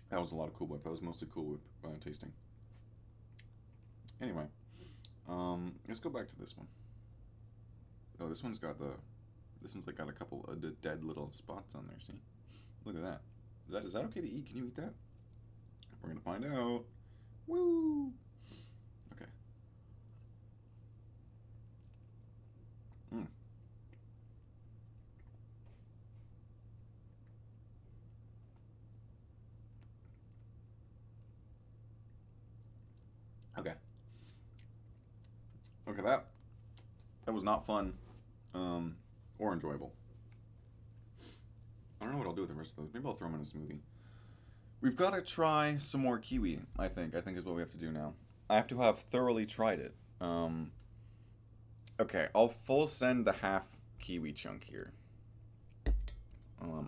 That was a lot of Cool Whip. That was mostly Cool Whip tasting. Anyway, let's go back to this one. Oh, this one's got the. This one's like got a couple of dead little spots on there. See, look at that. Is that okay to eat? Can you eat that? We're gonna find out. Woo! Okay. Mm. Okay. Okay. That was not fun, or enjoyable. I don't know what I'll do with the rest of those. Maybe I'll throw them in a smoothie. We've got to try some more kiwi. I think. I think is what we have to do now. I have to have thoroughly tried it. Okay, I'll full send the half kiwi chunk here.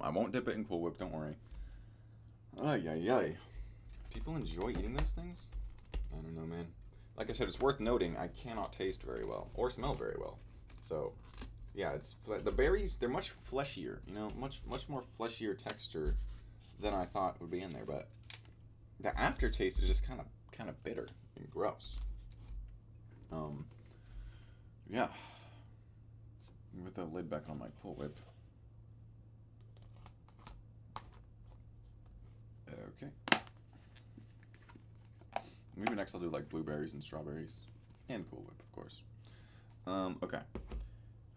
I won't dip it in Cool Whip. Don't worry. Ay ay ay. People enjoy eating those things? I don't know, man. Like I said, it's worth noting I cannot taste very well or smell very well. So, yeah, it's the berries. They're much fleshier. You know, much more fleshier texture than I thought would be in there. But the aftertaste is just kind of bitter and gross. Yeah. With the lid back on my Cool Whip. Okay. Maybe next I'll do like blueberries and strawberries. And Cool Whip, of course. Okay.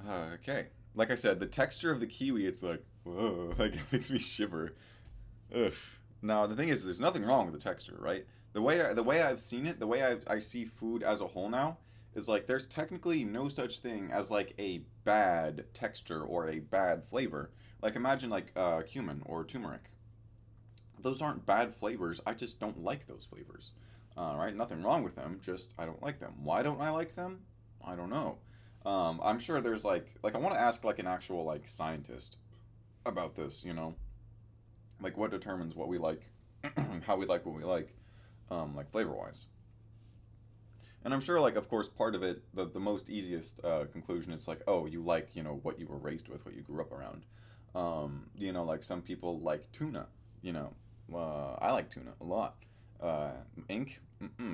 Okay. Like I said, the texture of the kiwi, it's like, whoa, like it makes me shiver. Ugh. Now, the thing is, there's nothing wrong with the texture, right? The way I've seen it, the way I see food as a whole now, is like there's technically no such thing as like a bad texture or a bad flavor. Like imagine like cumin or turmeric. Those aren't bad flavors. I just don't like those flavors. Right? Nothing wrong with them. Just I don't like them. Why don't I like them? I don't know. I'm sure there's like I want to ask like an actual like scientist about this. You know, like what determines what we like, how we like what we like flavor wise. And I'm sure, like, of course, part of it, the most easiest conclusion is like, oh, you like, what you were raised with, what you grew up around. Like some people like tuna. You know, I like tuna a lot. Uh, Ink,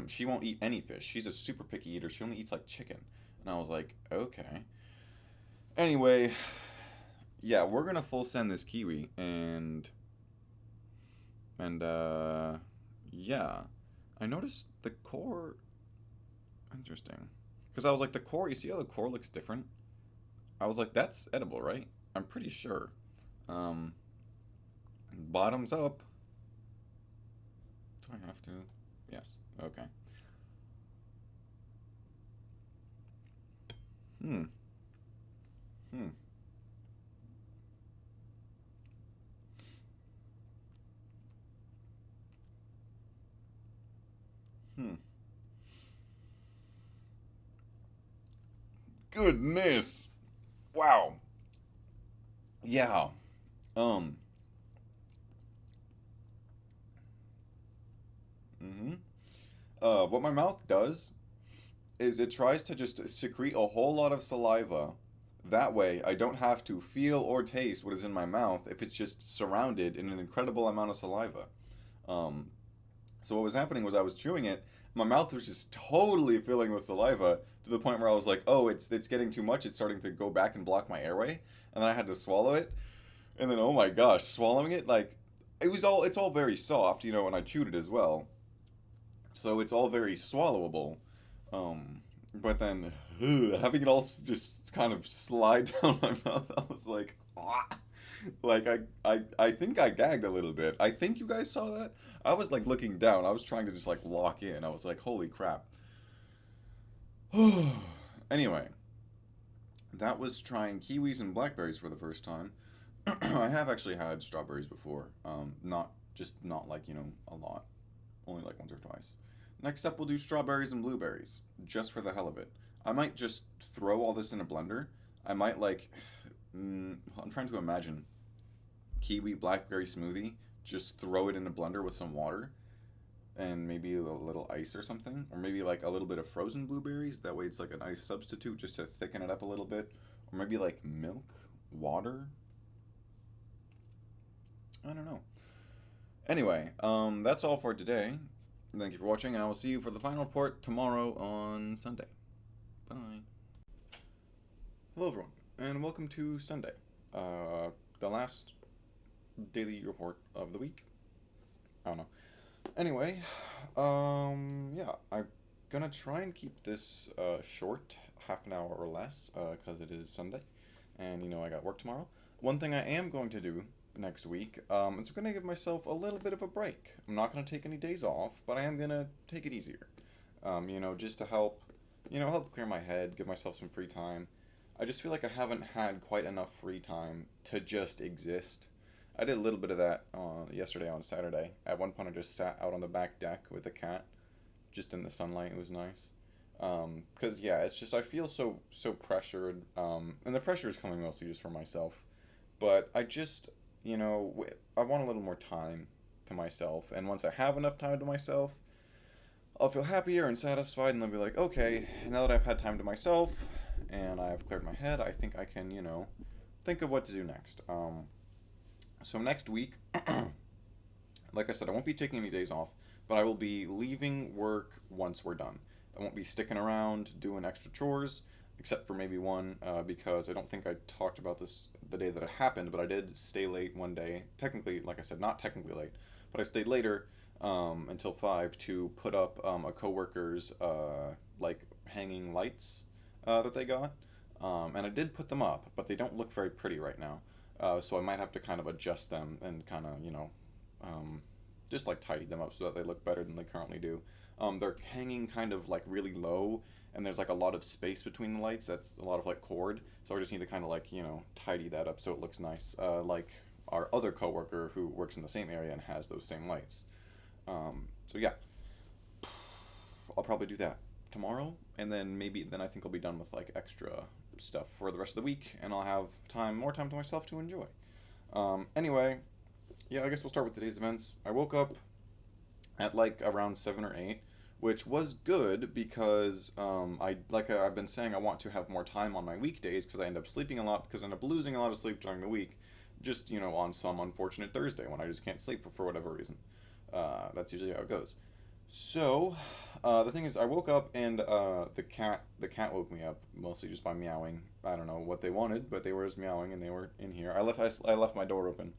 she won't eat any fish. She's a super picky eater. She only eats like chicken. And I was like, okay. Anyway, yeah, we're gonna full send this kiwi, and yeah, I noticed the core. Interesting. Because I was like, the core, you see how the core looks different? I was like, that's edible, right? I'm pretty sure. Um, Bottoms up. Do I have to? Yes. Okay. Hmm. Hmm. Hmm. Goodness. Wow. Yeah. Um. Mm-hmm. What my mouth does is it tries to just secrete a whole lot of saliva. That way, I don't have to feel or taste what is in my mouth if it's just surrounded in an incredible amount of saliva. Um, so what was happening was I was chewing it, my mouth was just totally filling with saliva to the point where I was like, oh, it's getting too much. It's starting to go back and block my airway, and then I had to swallow it, and then oh my gosh, swallowing it like it's all very soft, and I chewed it as well, so it's all very swallowable. But then having it all just kind of slide down my mouth, I was like, ah. Like I think I gagged a little bit. I think you guys saw that. I was like looking down. I was trying to just like lock in. I was like, holy crap. Anyway, that was trying kiwis and blackberries for the first time. I have actually had strawberries before. Not like a lot. Only like once or twice. Next up, we'll do strawberries and blueberries, just for the hell of it. I might just throw all this in a blender. I might like, I'm trying to imagine kiwi blackberry smoothie. Just throw it in a blender with some water and maybe a little ice or something, or maybe like a little bit of frozen blueberries. That way, it's like a nice substitute just to thicken it up a little bit, or maybe like milk, water. I don't know. Anyway, that's all for today. Thank you for watching, and I will see you for the final report tomorrow on Sunday. Bye. Hello, everyone, and welcome to Sunday, the last daily report of the week. I don't know. Anyway, yeah, I'm gonna try and keep this short, half an hour or less, because it is Sunday, and I got work tomorrow. One thing I am going to do next week is I'm gonna give myself a little bit of a break. I'm not gonna take any days off, but I am gonna take it easier. Just to help, help clear my head, give myself some free time. I just feel like I haven't had quite enough free time to just exist. I did a little bit of that yesterday on Saturday. At one point, I just sat out on the back deck with the cat, just in the sunlight. It was nice. Cause yeah, it's just I feel so pressured, and the pressure is coming mostly just from myself. But I just, I want a little more time to myself, and once I have enough time to myself, I'll feel happier and satisfied, and I'll be like, okay, now that I've had time to myself, and I've cleared my head, I think I can, think of what to do next. So next week, like I said, I won't be taking any days off, but I will be leaving work once we're done. I won't be sticking around doing extra chores, except for maybe one, because I don't think I talked about this the day that it happened, but I did stay late one day. Technically, like I said, not technically late, but I stayed later until 5 to put up a coworker's like hanging lights that they got. And I did put them up, but they don't look very pretty right now. So I might have to kind of adjust them and kind of, just like tidy them up so that they look better than they currently do. They're hanging kind of like really low, and there's like a lot of space between the lights. That's a lot of like cord. So I just need to kind of like, tidy that up so it looks nice. Like our other coworker who works in the same area and has those same lights. So yeah, I'll probably do that tomorrow, and then then I think I'll be done with like extra stuff for the rest of the week, and I'll have more time to myself to enjoy. Anyway, yeah, I guess we'll start with today's events. I woke up at like around 7 or 8, which was good because I've been saying, I want to have more time on my weekdays because I end up sleeping a lot, because I end up losing a lot of sleep during the week, just on some unfortunate Thursday when I just can't sleep for whatever reason. That's usually how it goes. So, the thing is, I woke up and the cat woke me up mostly just by meowing. I don't know what they wanted, but they were just meowing and they were in here. I left my door open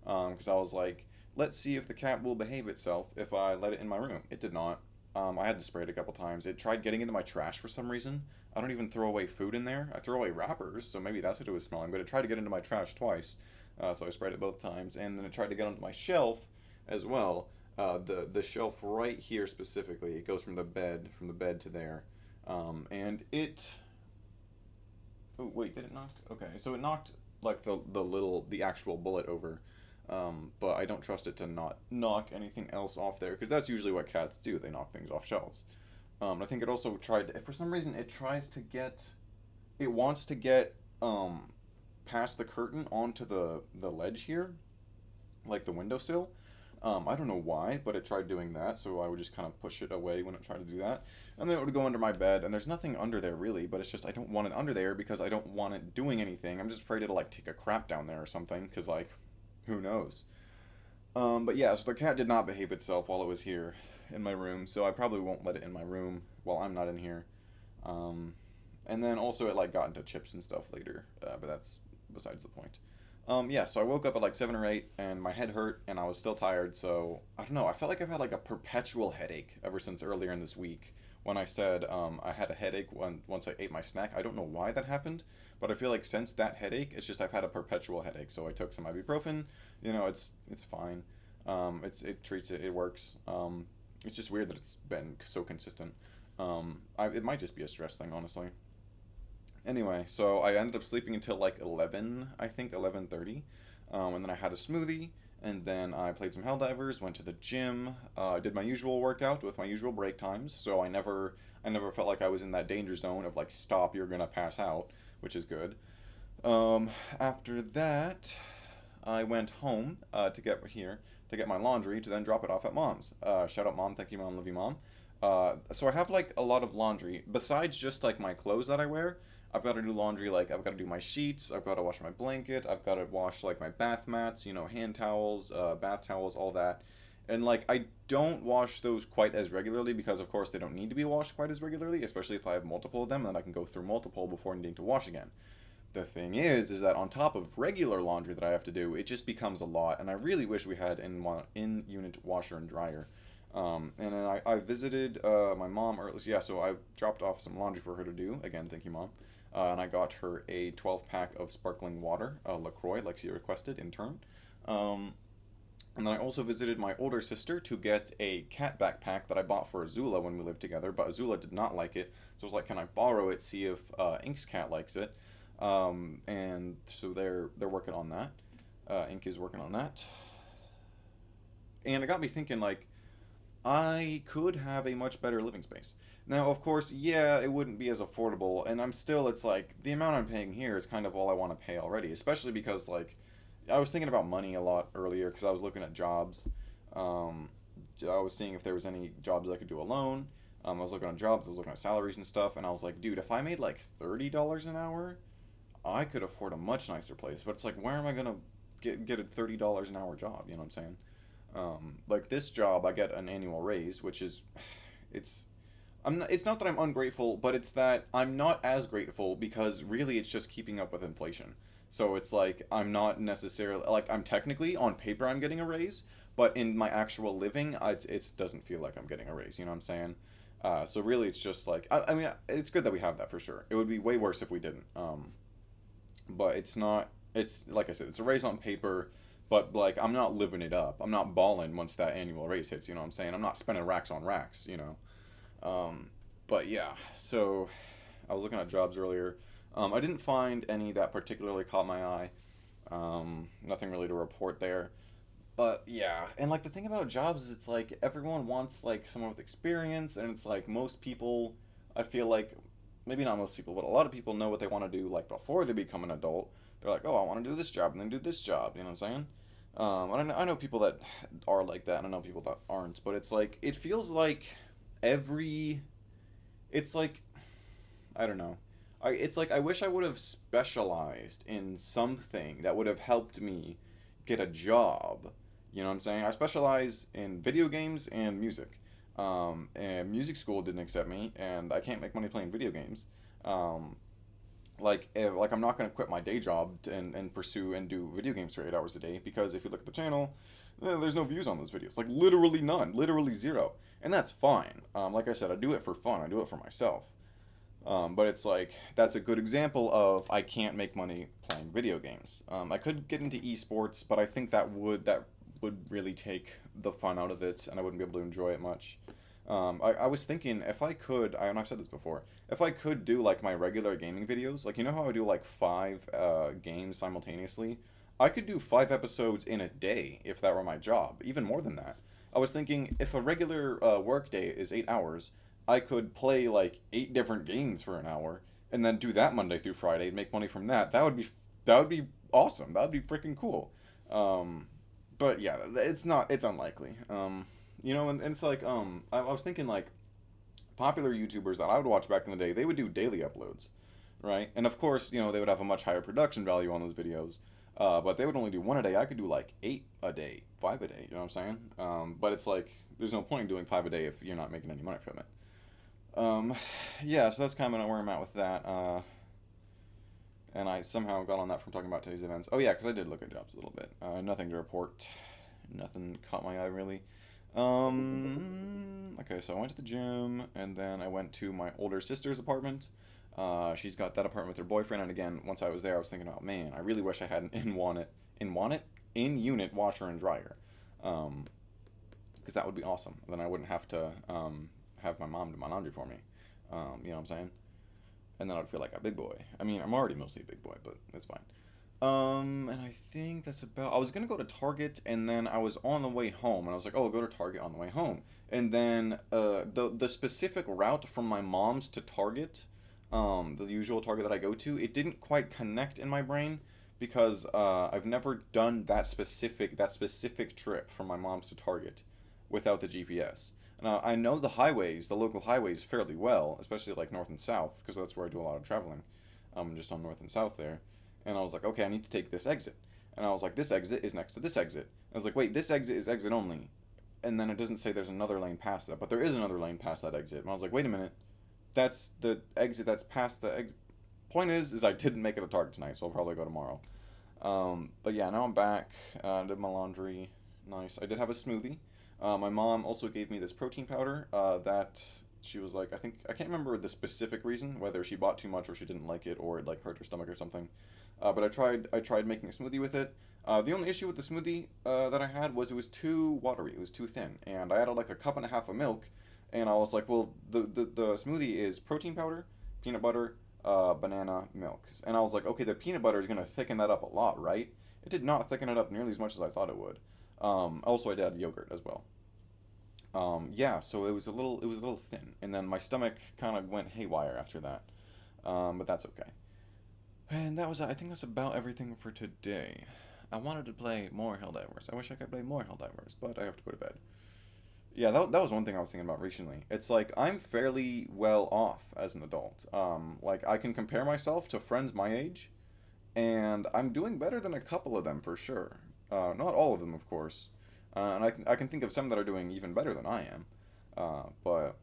because I was like, let's see if the cat will behave itself if I let it in my room. It did not. I had to spray it a couple times. It tried getting into my trash for some reason. I don't even throw away food in there. I throw away wrappers, so maybe that's what it was smelling. But it tried to get into my trash twice, so I sprayed it both times. And then it tried to get onto my shelf as well. The shelf right here specifically, it goes from the bed to there, and it. Oh wait, did it knock? Okay, so it knocked like the actual bullet over, but I don't trust it to not knock anything else off there, because that's usually what cats do. They knock things off shelves. I think it also tried to, for some reason, it wants to get past the curtain onto the ledge here, like the windowsill. I don't know why, but it tried doing that, so I would just kind of push it away when it tried to do that. And then it would go under my bed, and there's nothing under there really, but it's just I don't want it under there because I don't want it doing anything. I'm just afraid it'll like take a crap down there or something, because like, who knows. But yeah, so the cat did not behave itself while it was here in my room, so I probably won't let it in my room while I'm not in here. And then also it like got into chips and stuff later, but that's besides the point. Yeah, so I woke up at like 7 or 8, and my head hurt, and I was still tired, so I don't know. I felt like I've had like a perpetual headache ever since earlier in this week when I said I had a headache once I ate my snack. I don't know why that happened, but I feel like since that headache, it's just I've had a perpetual headache. So I took some ibuprofen. It's fine. It treats it. It works. It's just weird that it's been so consistent. It might just be a stress thing, honestly. Anyway, so I ended up sleeping until like 11, I think 11:30, and then I had a smoothie, And then I played some Helldivers, went to the gym, did my usual workout with my usual break times. So I never felt like I was in that danger zone of like, stop, you're gonna pass out, which is good. After that, I went home to get my laundry to then drop it off at mom's. Shout out mom, thank you mom, love you mom. So I have like a lot of laundry besides just like my clothes that I wear. I've got to do laundry, like I've got to do my sheets, I've got to wash my blanket, I've got to wash like my bath mats, hand towels, bath towels, all that. And like I don't wash those quite as regularly because of course they don't need to be washed quite as regularly, especially if I have multiple of them, and then I can go through multiple before needing to wash again. The thing is that on top of regular laundry that I have to do, it just becomes a lot, and I really wish we had in unit washer and dryer. And then I visited my mom earlier. Yeah, so I dropped off some laundry for her to do. Again, thank you, mom. And I got her a 12 pack of sparkling water, LaCroix, like she requested in turn. Um, and then I also visited my older sister to get a cat backpack that I bought for Azula when we lived together, but Azula did not like it. So I was like, can I borrow it, see if Ink's cat likes it? And so they're working on that. Ink is working on that. And it got me thinking, like, I could have a much better living space. Now, of course, yeah, it wouldn't be as affordable, and it's like, the amount I'm paying here is kind of all I want to pay already, especially because, like, I was thinking about money a lot earlier because I was looking at jobs. Um, I was seeing if there was any jobs I could do alone. I was looking at jobs, I was looking at salaries and stuff, and I was like, dude, if I made like $30 an hour, I could afford a much nicer place. But it's like, where am I gonna get a $30 an hour job? You know what I'm saying? Like this job, I get an annual raise, which is, it's, it's not that I'm ungrateful, but it's that I'm not as grateful because really it's just keeping up with inflation. So it's like I'm not necessarily like I'm technically on paper I'm getting a raise, but in my actual living, it doesn't feel like I'm getting a raise. You know what I'm saying? So really, it's just like I mean, it's good that we have that for sure. It would be way worse if we didn't. But it's not. It's like I said, it's a raise on paper, but like I'm not living it up. I'm not balling once that annual raise hits. You know what I'm saying? I'm not spending racks on racks. Um, but yeah, so I was looking at jobs earlier. I didn't find any that particularly caught my eye. Nothing really to report there. But yeah, and like the thing about jobs is it's like everyone wants like someone with experience, and it's like most people, I feel like, maybe not most people, but a lot of people know what they want to do like before they become an adult. They're like, oh, I want to do this job and then do this job. You know what I'm saying? I know people that are like that, and I know people that aren't. But it's like it feels like every, it's like I don't know. It's like I wish I would have specialized in something that would have helped me get a job. You know what I'm saying? I specialize in video games and music. And music school didn't accept me, and I can't make money playing video games. Um, like I'm not gonna quit my day job and pursue and do video games for 8 hours a day because if you look at the channel, there's no views on those videos. Like literally none, literally zero, and that's fine. Like I said, I do it for fun. I do it for myself. But it's like that's a good example of I can't make money playing video games. I could get into esports, but I think that would really take the fun out of it, and I wouldn't be able to enjoy it much. I was thinking if I could, and I've said this before, if I could do like my regular gaming videos, like you know how I do like five games simultaneously, I could do 5 episodes in a day if that were my job, even more than that. I was thinking if a regular work day is 8 hours, I could play like 8 different games for an hour, and then do that Monday through Friday and make money from that. That would be awesome. That would be freaking cool. Um, but yeah, it's unlikely. And it's like I was thinking like popular YouTubers that I would watch back in the day, they would do daily uploads, right? And of course, they would have a much higher production value on those videos. But they would only do one a day. I could do like 8 a day, 5 a day. You know what I'm saying? But it's like there's no point in doing 5 a day if you're not making any money from it. Um, yeah, so that's kind of where I'm at with that. And I somehow got on that from talking about today's events. Oh yeah, because I did look at jobs a little bit. Nothing to report. Nothing caught my eye really. Okay, so I went to the gym, and then I went to my older sister's apartment. She's got that apartment with her boyfriend, and again, once I was there, I was thinking, oh man, I really wish I had an in unit washer and dryer, because that would be awesome. Then I wouldn't have to have my mom do my laundry for me. You know what I'm saying? And then I'd feel like a big boy. I mean, I'm already mostly a big boy, but it's fine. And I think that's about. I was gonna go to Target, and then I was on the way home, and I was like, "Oh, I'll go to Target on the way home." And then, the specific route from my mom's to Target, the usual Target that I go to, it didn't quite connect in my brain because I've never done that specific trip from my mom's to Target without the GPS. Now I know the highways, the local highways, fairly well, especially like north and south, because that's where I do a lot of traveling. Just on north and south there. And I was like, okay, I need to take this exit. And I was like, this exit is next to this exit. I was like, wait, this exit is exit only. And then it doesn't say there's another lane past that, but there is another lane past that exit. And I was like, wait a minute, that's the exit that's past the exit. Point is I didn't make it a Target tonight, so I'll probably go tomorrow. But yeah, now I'm back. Did my laundry. Nice. I did have a smoothie. My mom also gave me this protein powder that she was like, I can't remember the specific reason, whether she bought too much or she didn't like it or it like hurt her stomach or something. But I tried making a smoothie with it. The only issue with the smoothie that I had was it was too watery. It was too thin, and I added like a cup and a half of milk, and I was like, well, the smoothie is protein powder, peanut butter, banana, milk, and I was like, okay, the peanut butter is gonna thicken that up a lot, right? It did not thicken it up nearly as much as I thought it would. Also, I did add yogurt as well. Yeah, so it was a little thin, and then my stomach kind of went haywire after that. But that's okay. And I think that's about everything for today. I wanted to play more Helldivers. I wish I could play more Helldivers, but I have to go to bed. Yeah, that was one thing I was thinking about recently. It's like I'm fairly well off as an adult. Like I can compare myself to friends my age, and I'm doing better than a couple of them for sure. Not all of them, of course. And I can think of some that are doing even better than I am. But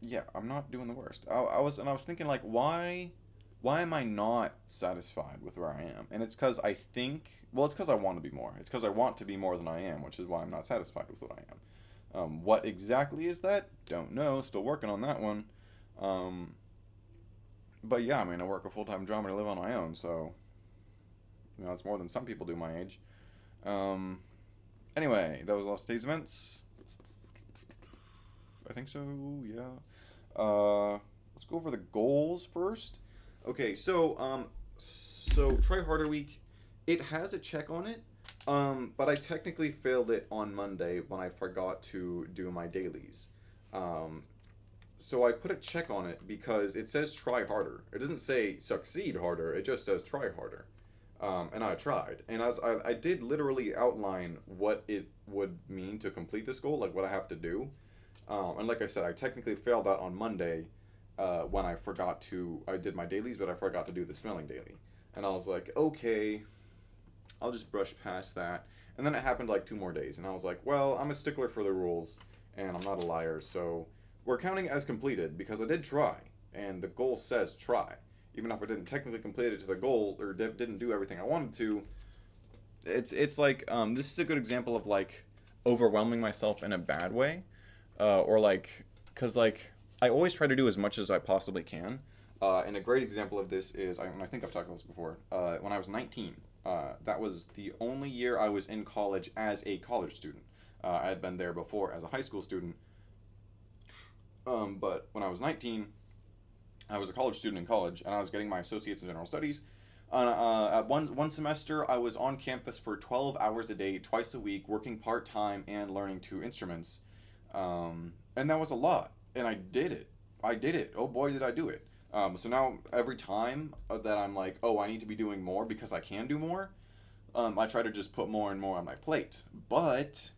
yeah, I'm not doing the worst. I was thinking like why am I not satisfied with where I am? And it's because I think, well, it's because I want to be more. It's because I want to be more than I am, which is why I'm not satisfied with what I am. What exactly is that? Don't know. Still working on that one. Um, but yeah, I mean, I work a full time job and I live on my own, so it's more than some people do my age. Um, anyway, that was last day's events. I think so. Yeah. Let's go over the goals first. Okay, so try harder week, it has a check on it, but I technically failed it on Monday when I forgot to do my dailies. Um, so I put a check on it because it says try harder. It doesn't say succeed harder. It just says try harder. And I tried, and I did literally outline what it would mean to complete this goal, like what I have to do. And like I said, I technically failed out on Monday when I did my dailies, but I forgot to do the smelling daily. And I was like, okay, I'll just brush past that. And then it happened like 2 more days, and I was like, well, I'm a stickler for the rules, and I'm not a liar, so we're counting as completed because I did try, and the goal says try. Even if I didn't technically complete it to the goal or didn't do everything I wanted to, it's like this is a good example of like overwhelming myself in a bad way, or like because like I always try to do as much as I possibly can. And a great example of this is, and I think I've talked about this before, when I was 19. That was the only year I was in college as a college student. I had been there before as a high school student, but when I was 19, I was a college student in college, and I was getting my associates in general studies. At one semester, I was on campus for 12 hours a day, twice a week, working part time and learning two instruments. And that was a lot, and I did it. I did it. Oh boy, did I do it. So now every time that I'm like, oh, I need to be doing more because I can do more, I try to just put more and more on my plate. But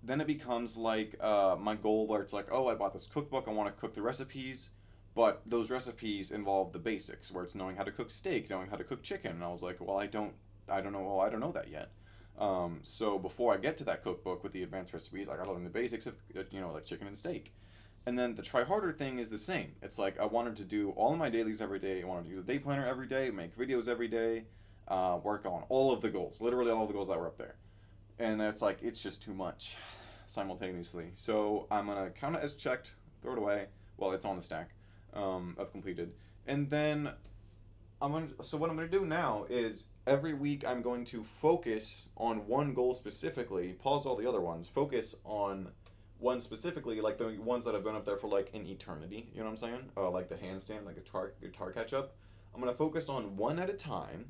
then it becomes like my goal where it's like, oh, I bought this cookbook, I want to cook the recipes, but those recipes involve the basics, where it's knowing how to cook steak, knowing how to cook chicken, and I was like, well, I don't know, well, I don't know that yet. So before I get to that cookbook with the advanced recipes, I gotta learn the basics of, like chicken and steak. And then the try harder thing is the same. It's like I wanted to do all of my dailies every day. I wanted to use a day planner every day, make videos every day, work on all of the goals, literally all of the goals that were up there. And it's like it's just too much simultaneously. So I'm gonna count it as checked, throw it away. Well, it's on the stack of completed, and then So what I'm gonna do now is every week I'm going to focus on one goal specifically. Pause all the other ones. Focus on one specifically, like the ones that have been up there for like an eternity. You know what I'm saying? Like the handstand, like guitar catch up. I'm gonna focus on one at a time,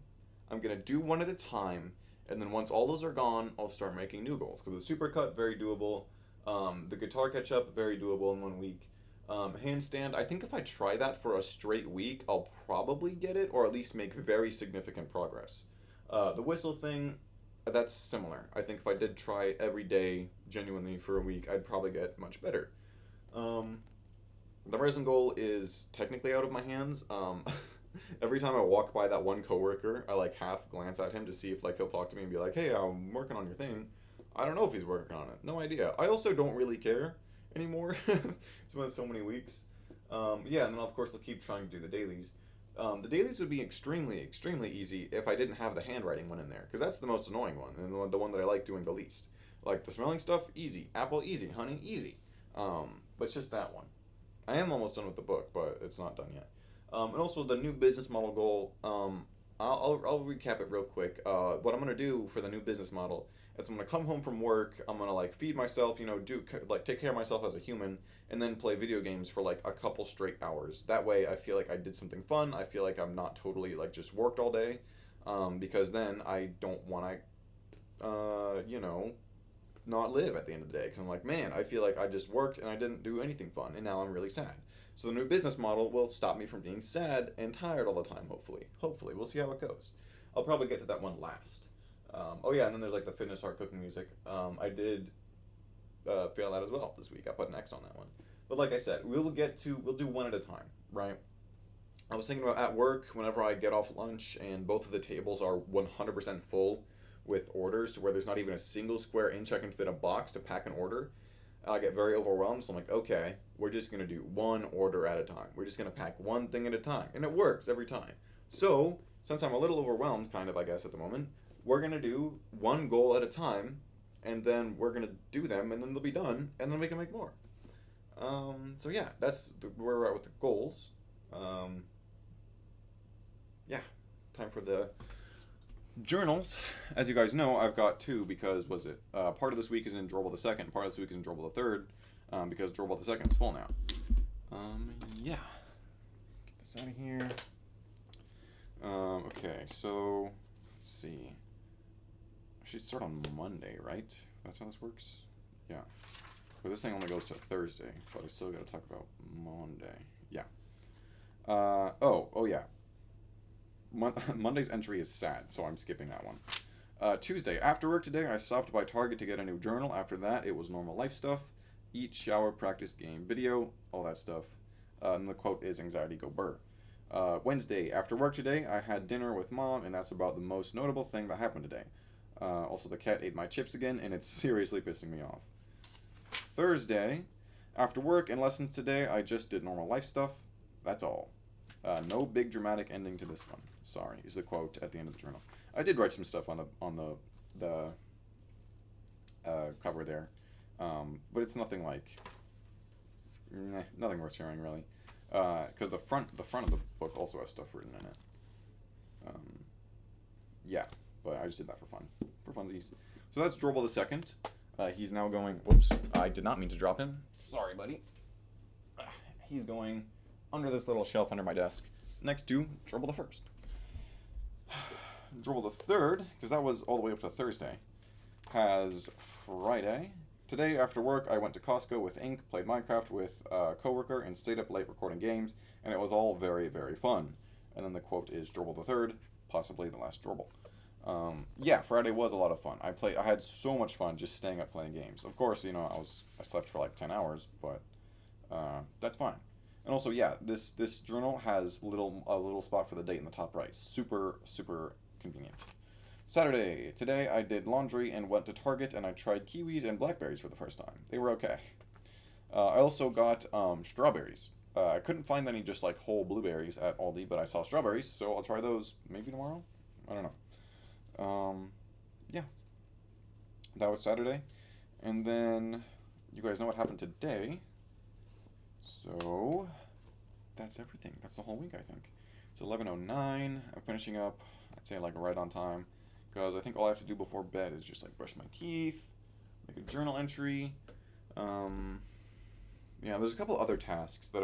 I'm gonna do one at a time, and then once all those are gone, I'll start making new goals. Because the supercut, very doable. The guitar catch up, very doable in 1 week. Handstand, I think if I try that for a straight week, I'll probably get it, or at least make very significant progress. The whistle thing, that's similar. I think if I did try every day genuinely for a week, I'd probably get much better. Um, the resin goal is technically out of my hands. Every time I walk by that one coworker, I like half glance at him to see if like he'll talk to me and be like, "Hey, I'm working on your thing." I don't know if he's working on it. No idea. I also don't really care anymore. It's been so many weeks. Yeah, and then of course I'll keep trying to do the dailies. The dailies would be extremely, extremely easy if I didn't have the handwriting one in there, because that's the most annoying one, and the one that I like doing the least. Like the smelling stuff, easy. Apple, easy. Honey, easy. But it's just that one. I am almost done with the book, but it's not done yet. And also the new business model goal. I'll recap it real quick. What I'm gonna do for the new business model is I'm gonna come home from work. I'm gonna like feed myself, do like take care of myself as a human, and then play video games for like a couple straight hours. That way, I feel like I did something fun. I feel like I'm not totally like just worked all day, because then I don't want to, not live at the end of the day. Because I'm like, man, I feel like I just worked and I didn't do anything fun, and now I'm really sad. So the new business model will stop me from being sad and tired all the time. Hopefully, we'll see how it goes. I'll probably get to that one last. Oh yeah, and then there's like the fitness hard cooking music. I did fail that as well this week. I put an X on that one. But like I said, we'll do one at a time, right? I was thinking about at work whenever I get off lunch and both of the tables are 100% full with orders to where there's not even a single square inch I can fit a box to pack an order. I get very overwhelmed, so I'm like, okay, we're just gonna do one order at a time. We're just gonna pack one thing at a time, and it works every time. So, since I'm a little overwhelmed, kind of, I guess, at the moment, we're gonna do one goal at a time, and then we're gonna do them, and then they'll be done, and then we can make more. So yeah, that's where we're at with the goals. Um, yeah, time for the journals. As you guys know, I've got two because part of this week is in Drawable the Second, part of this week is in Drawable the Third, because Drawable the Second is full now. Yeah. Get this out of here. Okay, so let's see. I should start on Monday, right? That's how this works. Yeah. But this thing only goes to Thursday, but I still got to talk about Monday. Yeah. Oh yeah. Monday's entry is sad, so I'm skipping that one. Tuesday, after work today, I stopped by Target to get a new journal. After that, it was normal life stuff. Eat, shower, practice, game, video, all that stuff. And the quote is anxiety go burr. Wednesday, after work today, I had dinner with mom, and that's about the most notable thing that happened today. Also, the cat ate my chips again, and it's seriously pissing me off. Thursday, after work and lessons today, I just did normal life stuff. That's all. No big dramatic ending to this one. Sorry, is the quote at the end of the journal. I did write some stuff on the cover there, but it's nothing like nothing worth sharing really. Because the front of the book also has stuff written in it. Yeah, but I just did that for funsies. So that's Drawable the Second. He's now going. Whoops! I did not mean to drop him. Sorry, buddy. He's going under this little shelf under my desk, next to Drawable the First. Drawable the Third, because that was all the way up to Thursday, has Friday. Today, after work, I went to Costco with Ink, played Minecraft with a coworker, and stayed up late recording games, and it was all very, very fun. And then the quote is Drawable the Third, possibly the last Drawable. Yeah, Friday was a lot of fun. I had so much fun just staying up playing games. Of course, I slept for like 10 hours, but that's fine. And also, yeah, this journal has a little spot for the date in the top right. Super, super convenient. Saturday. Today I did laundry and went to Target, and I tried kiwis and blackberries for the first time. They were okay. I also got strawberries. I couldn't find any just like whole blueberries at Aldi, but I saw strawberries, so I'll try those maybe tomorrow. I don't know. Yeah. That was Saturday. And then you guys know what happened today. So that's everything. That's the whole week, I think. It's 11:09. I'm finishing up, I'd say like right on time, because I think all I have to do before bed is just like brush my teeth, make a journal entry. Yeah, there's a couple other tasks that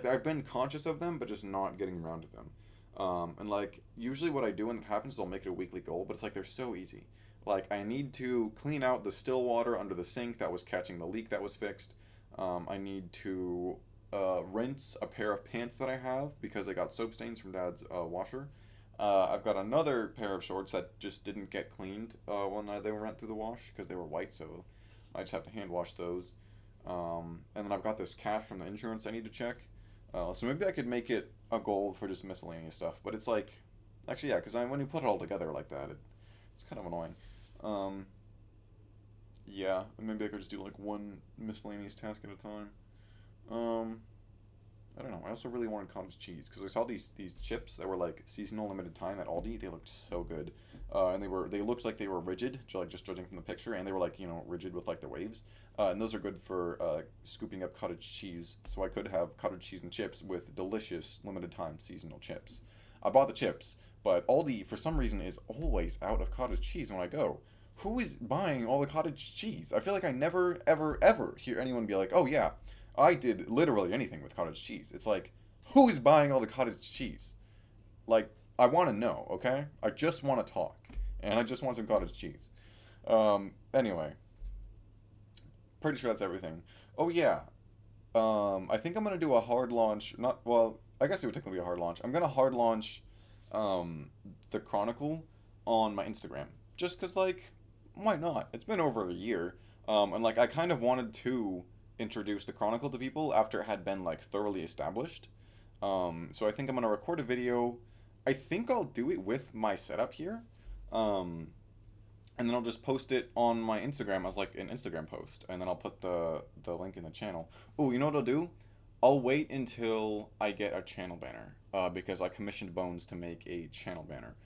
I've been conscious of them, but just not getting around to them. And like usually what I do when that happens is I'll make it a weekly goal, but it's like they're so easy. Like I need to clean out the still water under the sink that was catching the leak that was fixed. I need to rinse a pair of pants that I have because I got soap stains from Dad's washer. I've got another pair of shorts that just didn't get cleaned when they went through the wash because they were white, so I just have to hand wash those. And then I've got this cash from the insurance I need to check. So maybe I could make it a goal for just miscellaneous stuff. But it's like, actually, yeah, because when you put it all together like that, it's kind of annoying. Um, yeah, maybe I could just do like one miscellaneous task at a time. Um, I don't know. I also really wanted cottage cheese because I saw these chips that were like seasonal limited time at Aldi. They looked so good, and they looked like they were rigid, like just judging from the picture, and they were like rigid with like the waves. And those are good for scooping up cottage cheese. So I could have cottage cheese and chips with delicious limited time seasonal chips. I bought the chips, but Aldi for some reason is always out of cottage cheese when I go. Who is buying all the cottage cheese? I feel like I never ever ever hear anyone be like, "Oh yeah, I did literally anything with cottage cheese." It's like, who is buying all the cottage cheese? Like, I want to know, okay? I just want to talk, and I just want some cottage cheese. Anyway, pretty sure that's everything. Oh yeah, I think I'm gonna do a hard launch. Not well, I guess it would technically be a hard launch. I'm gonna hard launch, um, the Chronicle on my Instagram, just cause like, why not? It's been over a year, and like I kind of wanted to introduce the Chronicle to people after it had been like thoroughly established. So I think I'm gonna record a video. I think I'll do it with my setup here. Um, and then I'll just post it on my Instagram as like an Instagram post, and then I'll put the link in the channel. Oh, you know what I'll do? I'll wait until I get a channel banner, because I commissioned Bones to make a channel banner,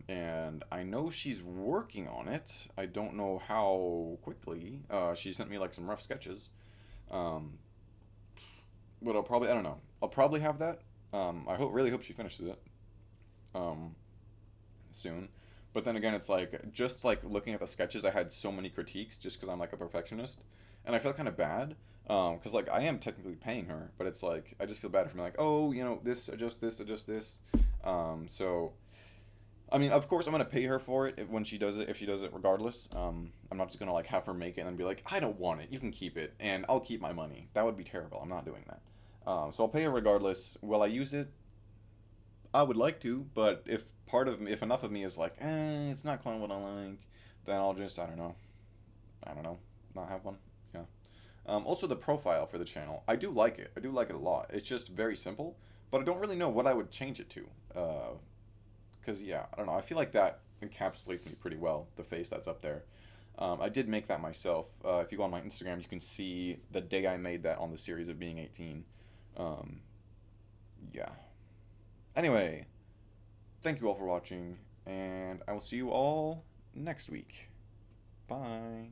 and I know she's working on it. I don't know how quickly. She sent me like some rough sketches, um, but I don't know. I'll probably have that. Really hope she finishes it. Um, Soon. But then again, it's like just like looking at the sketches, I had so many critiques just because I'm like a perfectionist, and I feel kind of bad. Because like I am technically paying her, but it's like I just feel bad for me. Like, oh, this, adjust this, adjust this. So I mean, of course, I'm gonna pay her for it when she does it. If she does it, regardless. I'm not just gonna like have her make it and then be like, I don't want it. You can keep it, and I'll keep my money. That would be terrible. I'm not doing that. So I'll pay her regardless. Will I use it? I would like to, but if enough of me is like, it's not quite what I like, then I'll just, I don't know, not have one. Yeah. Also, the profile for the channel, I do like it. I do like it a lot. It's just very simple, but I don't really know what I would change it to. Because, yeah, I don't know. I feel like that encapsulates me pretty well, the face that's up there. I did make that myself. If you go on my Instagram, you can see the day I made that on the series of being 18. Um, yeah. Anyway, thank you all for watching, and I will see you all next week. Bye.